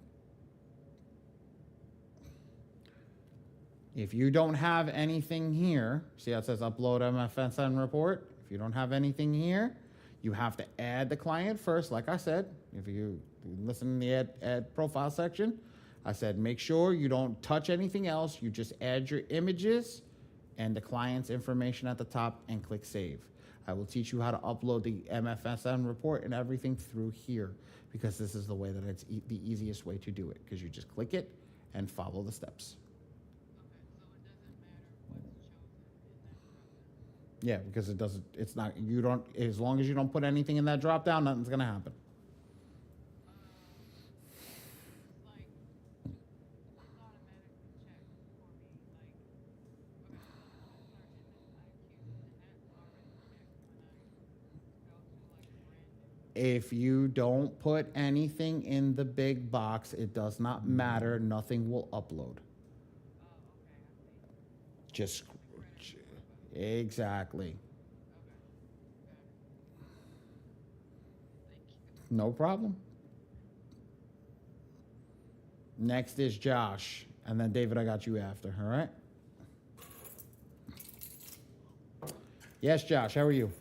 If you don't have anything here, see how it says upload MFSN report? If you don't have anything here, you have to add the client first. Like I said, if you listen in the add profile section, I said make sure you don't touch anything else. You just add your images and the client's information at the top and click save. I will teach you how to upload the MFSN report and everything through here, because this is the way that it's the easiest way to do it, because you just click it and follow the steps. Yeah, because it's not, you don't, as long as you don't put anything in that drop down, nothing's gonna happen. If you don't put anything in the big box, it does not matter, nothing will upload. Just, exactly. No problem. Next is Josh. And then David, I got you after, all right? Yes, Josh, how are you?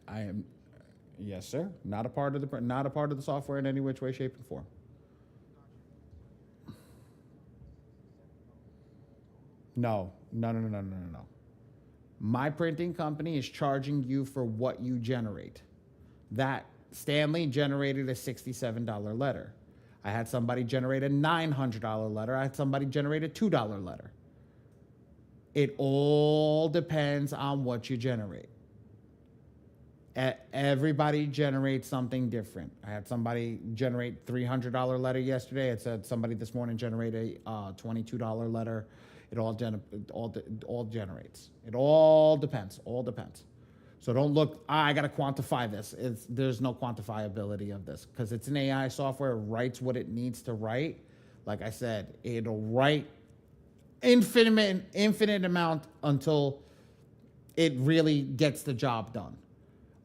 I am, yes, sir. Not a part of the software in any which way, shape, and form. No. My printing company is charging you for what you generate. That Stanley generated a $67 letter. I had somebody generate a $900 letter. I had somebody generate a $2 letter. It all depends on what you generate. Everybody generates something different. I had somebody generate $300 letter yesterday. It said somebody this morning generated a $22 letter. It all generates. It all depends. So don't look, I got to quantify this. There's no quantifiability of this because it's an AI software. It writes what it needs to write. Like I said, it'll write infinite amount until it really gets the job done.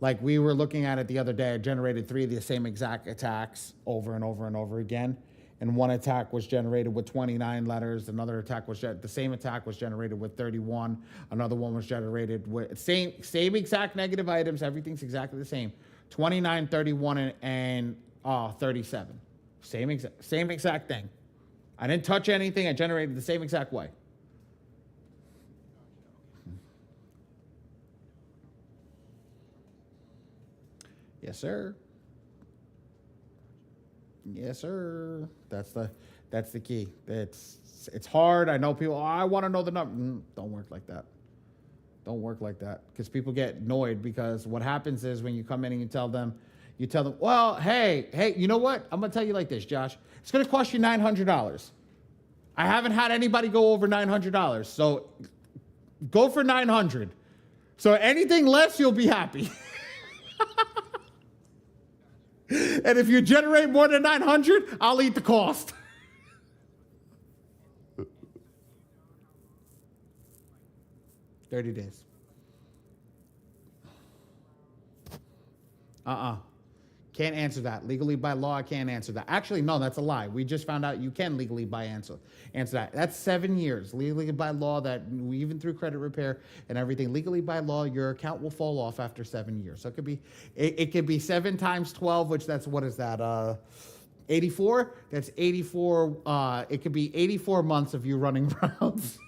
Like we were looking at it the other day, I generated 3 of the same exact attacks over and over and over again. And one attack was generated with 29 letters. Another attack was the same attack was generated with 31. Another one was generated with same exact negative items. Everything's exactly the same. 29, 31, and 37. Same exact thing. I didn't touch anything. I generated the same exact way. Yes, sir. Yes, sir. That's the key. It's hard. I know people. Oh, I want to know the number. Don't work like that. Don't work like that because people get annoyed because what happens is when you come in and you tell them, well, hey, you know what? I'm gonna tell you like this, Josh. It's gonna cost you $900. I haven't had anybody go over $900, so go for 900. So anything less, you'll be happy. And if you generate more than 900, I'll eat the cost. 30 days. Can't answer that. Legally by law, I can't answer that. Actually, no, that's a lie. We just found out you can legally answer that. That's 7 years. Legally by law, that even through credit repair and everything, legally by law, your account will fall off after 7 years. So it could be 7 times 12, which that's, what is that? 84? That's 84. It could be 84 months of you running rounds.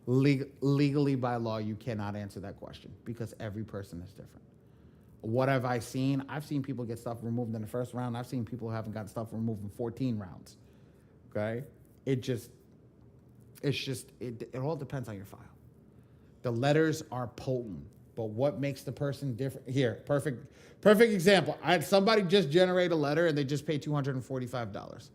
Legally by law, you cannot answer that question because every person is different. What have I seen? I've seen people get stuff removed in the first round. I've seen people who haven't got stuff removed in 14 rounds. Okay? It all depends on your file. The letters are potent, but what makes the person different? Here, perfect example. I had somebody just generate a letter and they just paid $245.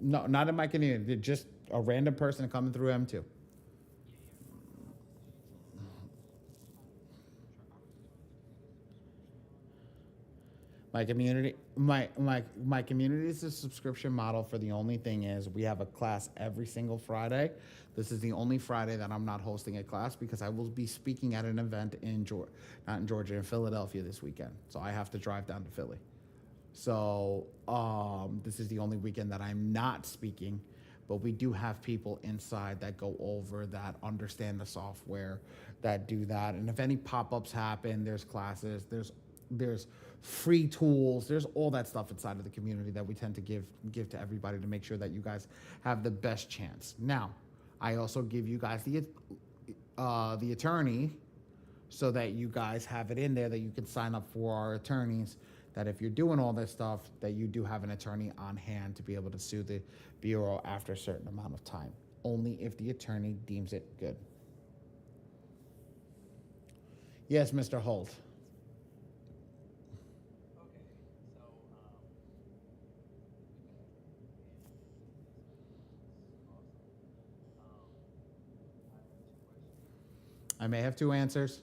No, not in my community. They're just a random person coming through M2. My community is a subscription model for the only thing is we have a class every single Friday. This is the only Friday that I'm not hosting a class because I will be speaking at an event in Philadelphia this weekend. So I have to drive down to Philly. So this is the only weekend that I'm not speaking, but we do have people inside that go over, that understand the software, that do that. And if any pop-ups happen, there's classes, there's free tools, there's all that stuff inside of the community that we tend to give to everybody to make sure that you guys have the best chance. Now, I also give you guys the attorney so that you guys have it in there that you can sign up for our attorneys, that if you're doing all this stuff, that you do have an attorney on hand to be able to sue the Bureau after a certain amount of time, only if the attorney deems it good. Yes, Mr. Holt. I may have 2 answers.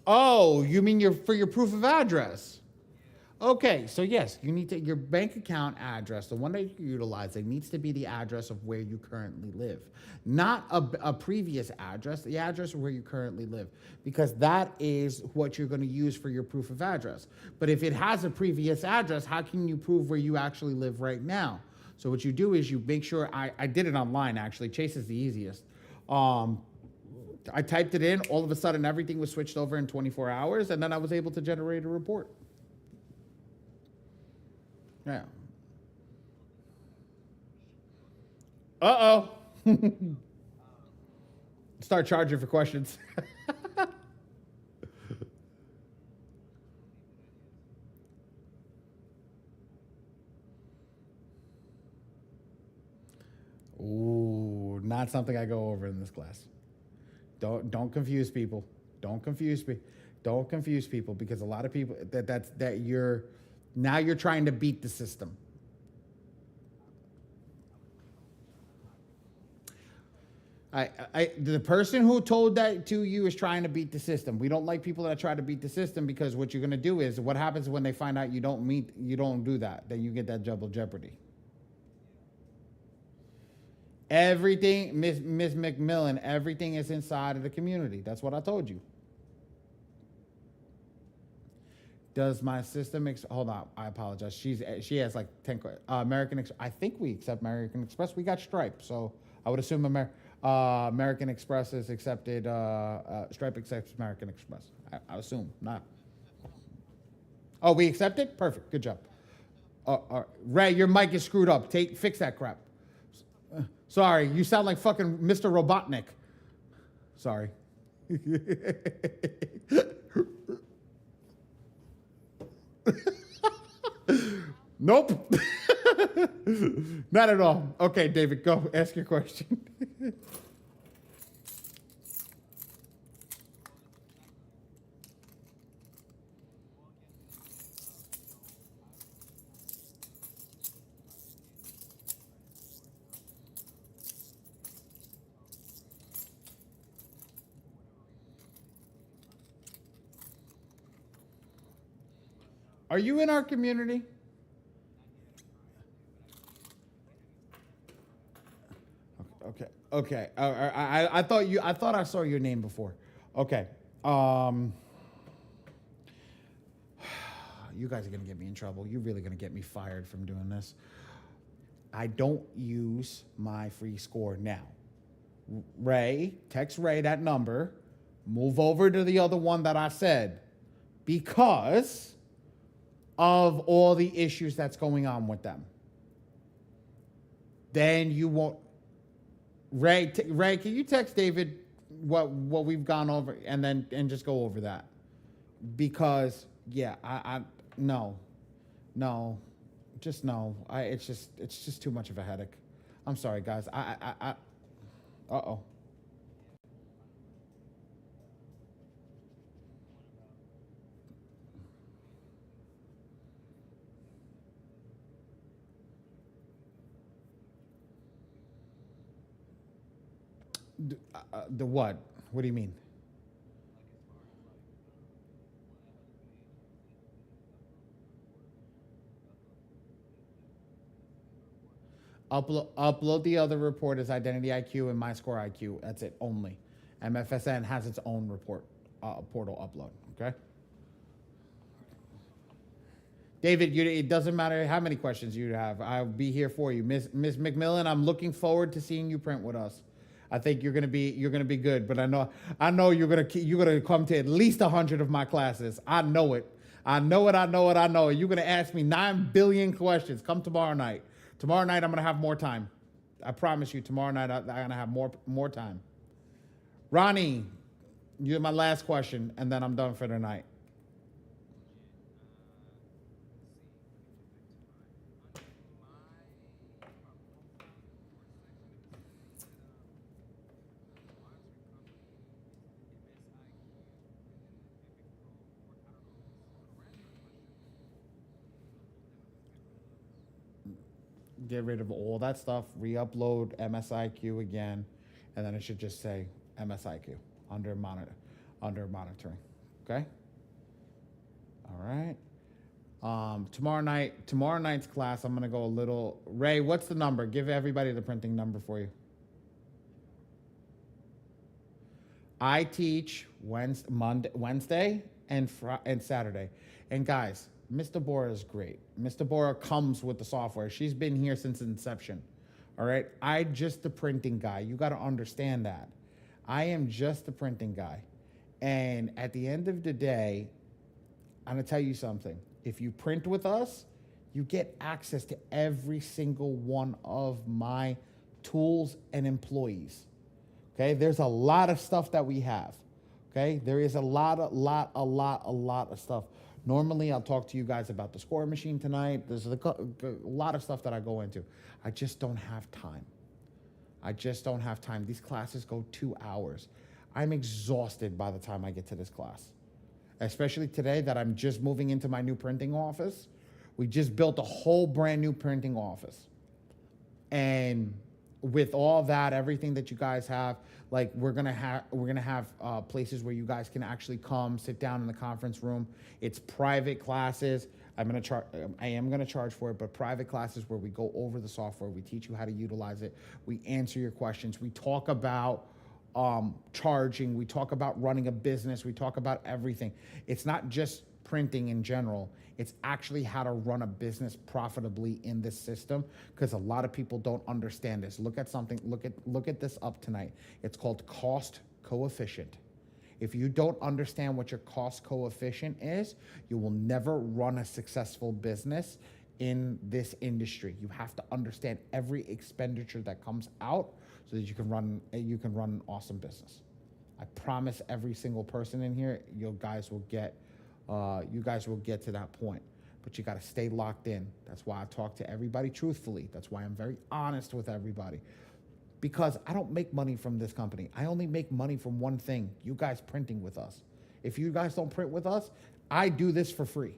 Oh, you mean for your proof of address? Okay, so yes, you need your bank account address, the one that you're utilizing, needs to be the address of where you currently live, not a previous address, the address of where you currently live, because that is what you're going to use for your proof of address. But if it has a previous address, how can you prove where you actually live right now? So what you do is you make sure, I did it online actually, Chase is the easiest. I typed it in, all of a sudden everything was switched over in 24 hours, and then I was able to generate a report. Yeah. Uh-oh. Start charging for questions. not something I go over in this class. Don't confuse people. Don't confuse me. Don't confuse people because a lot of people that you're now you're trying to beat the system. The person who told that to you is trying to beat the system. We don't like people that try to beat the system because what you're gonna do is what happens when they find out you don't do that, then you get that double jeopardy. Everything, Miss McMillan, everything is inside of the community. That's what I told you. Does my system hold on? I apologize. She has like 10 American. I think we accept American Express. We got Stripe, so I would assume American Express is accepted. Stripe accepts American Express. I assume not. Oh, we accept it. Perfect. Good job. Ray, your mic is screwed up. Fix that crap. Sorry, you sound like fucking Mr. Robotnik. Sorry. Nope. Not at all. Okay, David, go ask your question. Are you in our community? Okay. I thought I saw your name before. Okay. You guys are gonna get me in trouble. You're really gonna get me fired from doing this. I don't use my free score now. Ray, text Ray that number. Move over to the other one that I said because of all the issues that's going on with them. Then you won't. Ray, can you text David what we've gone over and just go over that? Because I no, just no. It's just too much of a headache. I'm sorry, guys. Uh-oh. The what? What do you mean? Upload the other report as Identity IQ and My Score IQ. That's it only. MFSN has its own report portal upload. Okay. David, it doesn't matter how many questions you have. I'll be here for you, Miss McMillan. I'm looking forward to seeing you print with us. I think you're gonna be good, but I know you're gonna come to at least 100 of my classes. I know it. You're gonna ask me 9 billion questions. Come tomorrow night. Tomorrow night I'm gonna have more time. I promise you. Tomorrow night I'm gonna have more time. Ronnie, you're my last question, and then I'm done for the night. Get rid of all that stuff, re-upload MSIQ again, and then it should just say MSIQ under monitoring. Okay? All right. Tomorrow night's class, I'm gonna go a little. Ray, what's the number? Give everybody the printing number for you. I teach Wednesday and Saturday, and guys, Miss Deborah is great. Miss Deborah comes with the software. She's been here since inception. All right. I just the printing guy. You got to understand that. I am just the printing guy. And at the end of the day, I'm going to tell you something. If you print with us, you get access to every single one of my tools and employees. Okay. There's a lot of stuff that we have. Okay. There is a lot of stuff. Normally, I'll talk to you guys about the score machine tonight. There's a lot of stuff that I go into. I just don't have time. I just don't have time. These classes go 2 hours. I'm exhausted by the time I get to this class, especially today that I'm just moving into my new printing office. We just built a whole brand new printing office. And with all that, everything that you guys have, like we're gonna have places where you guys can actually come sit down in the conference room. It's private classes. I am gonna charge for it, but private classes where we go over the software, we teach you how to utilize it, we answer your questions, we talk about charging, we talk about running a business, we talk about everything. It's not just printing in general. It's actually how to run a business profitably in this system, because a lot of people don't understand this. Look at this up tonight. It's called cost coefficient. If you don't understand what your cost coefficient is, you will never run a successful business in this industry. You have to understand every expenditure that comes out so that you can run an awesome business. I promise every single person in here, you guys will get to that point. But you got to stay locked in. That's why I talk to everybody truthfully. That's why I'm very honest with everybody. Because I don't make money from this company. I only make money from one thing: you guys printing with us. If you guys don't print with us, I do this for free.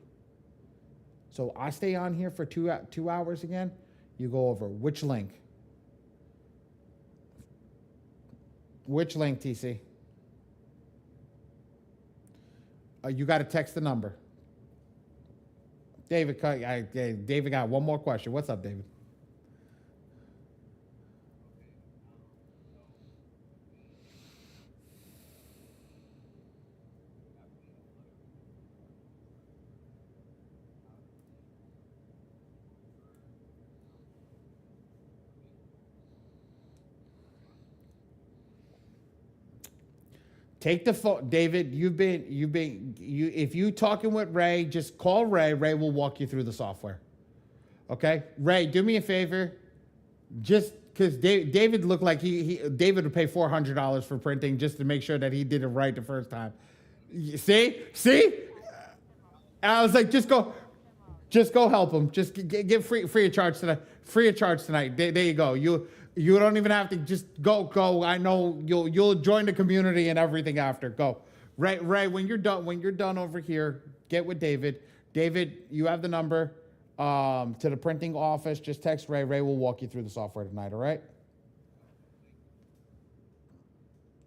So I stay on here for 2 hours again. You go over which link? Which link, TC? You got to text the number. David got one more question. What's up, David? Take the phone, David. If you talking with Ray, just call Ray. Ray will walk you through the software. Okay, Ray, do me a favor. Just because David looked like David would pay $400 for printing just to make sure that he did it right the first time. See. I was like, just go help him. Just get free of charge tonight. Free of charge tonight. There you go. You don't even have to, just go. I know you'll join the community and everything after. Go. Ray, when you're done over here, get with David. David, you have the number to the printing office. Just text Ray. Ray will walk you through the software tonight, all right?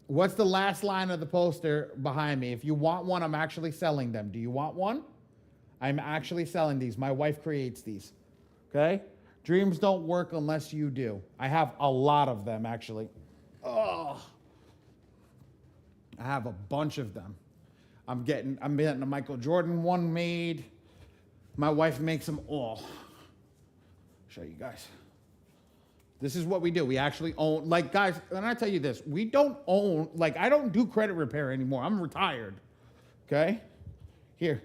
What's the last line of the poster behind me? If you want one, I'm actually selling them. Do you want one? I'm actually selling these. My wife creates these. Okay? Dreams don't work unless you do. I have a lot of them, actually. Oh, I have a bunch of them. I'm getting a Michael Jordan one made. My wife makes them all. Show you guys. This is what we do. We actually own, like, guys, and I tell you this, we don't own, like, I don't do credit repair anymore. I'm retired. Okay? Here.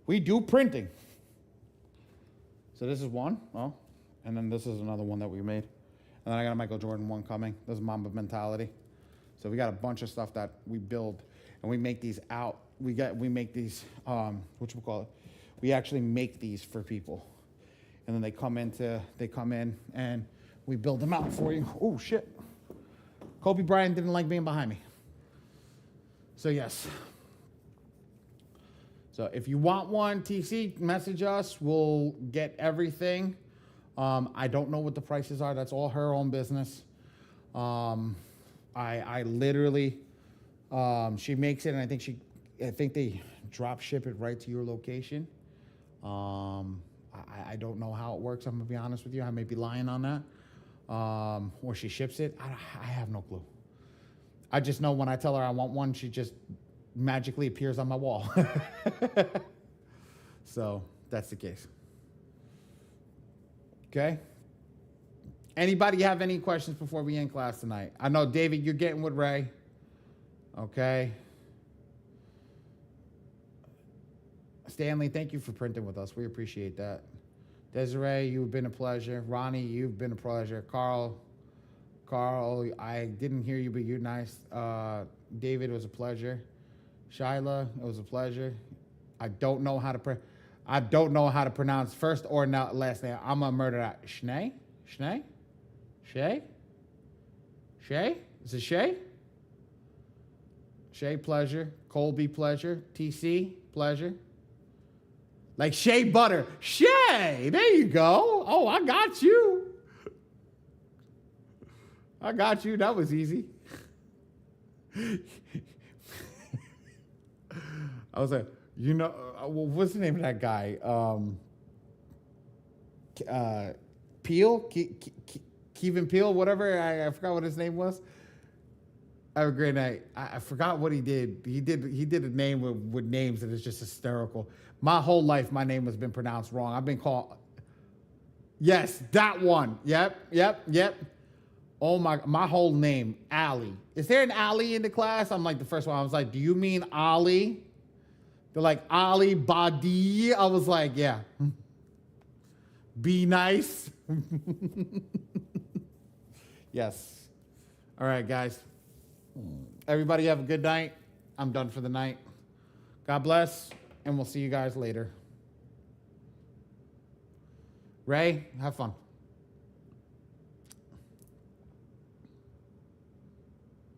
We do printing. So this is one, and then this is another one that we made. And then I got a Michael Jordan one coming. This is Mamba Mentality. So we got a bunch of stuff that we build, and we make these out. We make these, we actually make these for people. And then they come in and we build them out for you. Oh, shit. Kobe Bryant didn't like being behind me. So yes. So if you want one, TC, message us. We'll get everything. I don't know what the prices are. That's all her own business. I literally, she makes it, and I think they drop ship it right to your location. I don't know how it works. I'm gonna be honest with you. I may be lying on that. Or she ships it. I have no clue. I just know when I tell her I want one, she just magically appears on my wall. So that's the case. Okay. Anybody have any questions before we end class tonight? I know, David, you're getting with Ray. Okay. Stanley, thank you for printing with us. We appreciate that. Desiree, you've been a pleasure. Ronnie, you've been a pleasure. Carl, I didn't hear you, but you're nice. David, it was a pleasure. Shyla, it was a pleasure. I don't know how to pronounce first or last name. I'm gonna murder that. Shay? Shay? Is it Shay? Shay, pleasure. Colby, pleasure. TC, pleasure. Like Shea Butter. Shay! There you go. Oh, I got you. I got you. That was easy. I was like, you know, what's the name of that guy? Peel? Kevin Peel, whatever. I forgot what his name was. Have a great night. I forgot what he did. He did a name with names that is just hysterical. My whole life, my name has been pronounced wrong. I've been called. Yes, that one. Yep. Oh my whole name, Ali. Is there an Ali in the class? I'm like the first one. I was like, do you mean Ali? They're like, Ali Badi. I was like, yeah. Be nice. Yes. All right, guys. Everybody have a good night. I'm done for the night. God bless, and we'll see you guys later. Ray, have fun.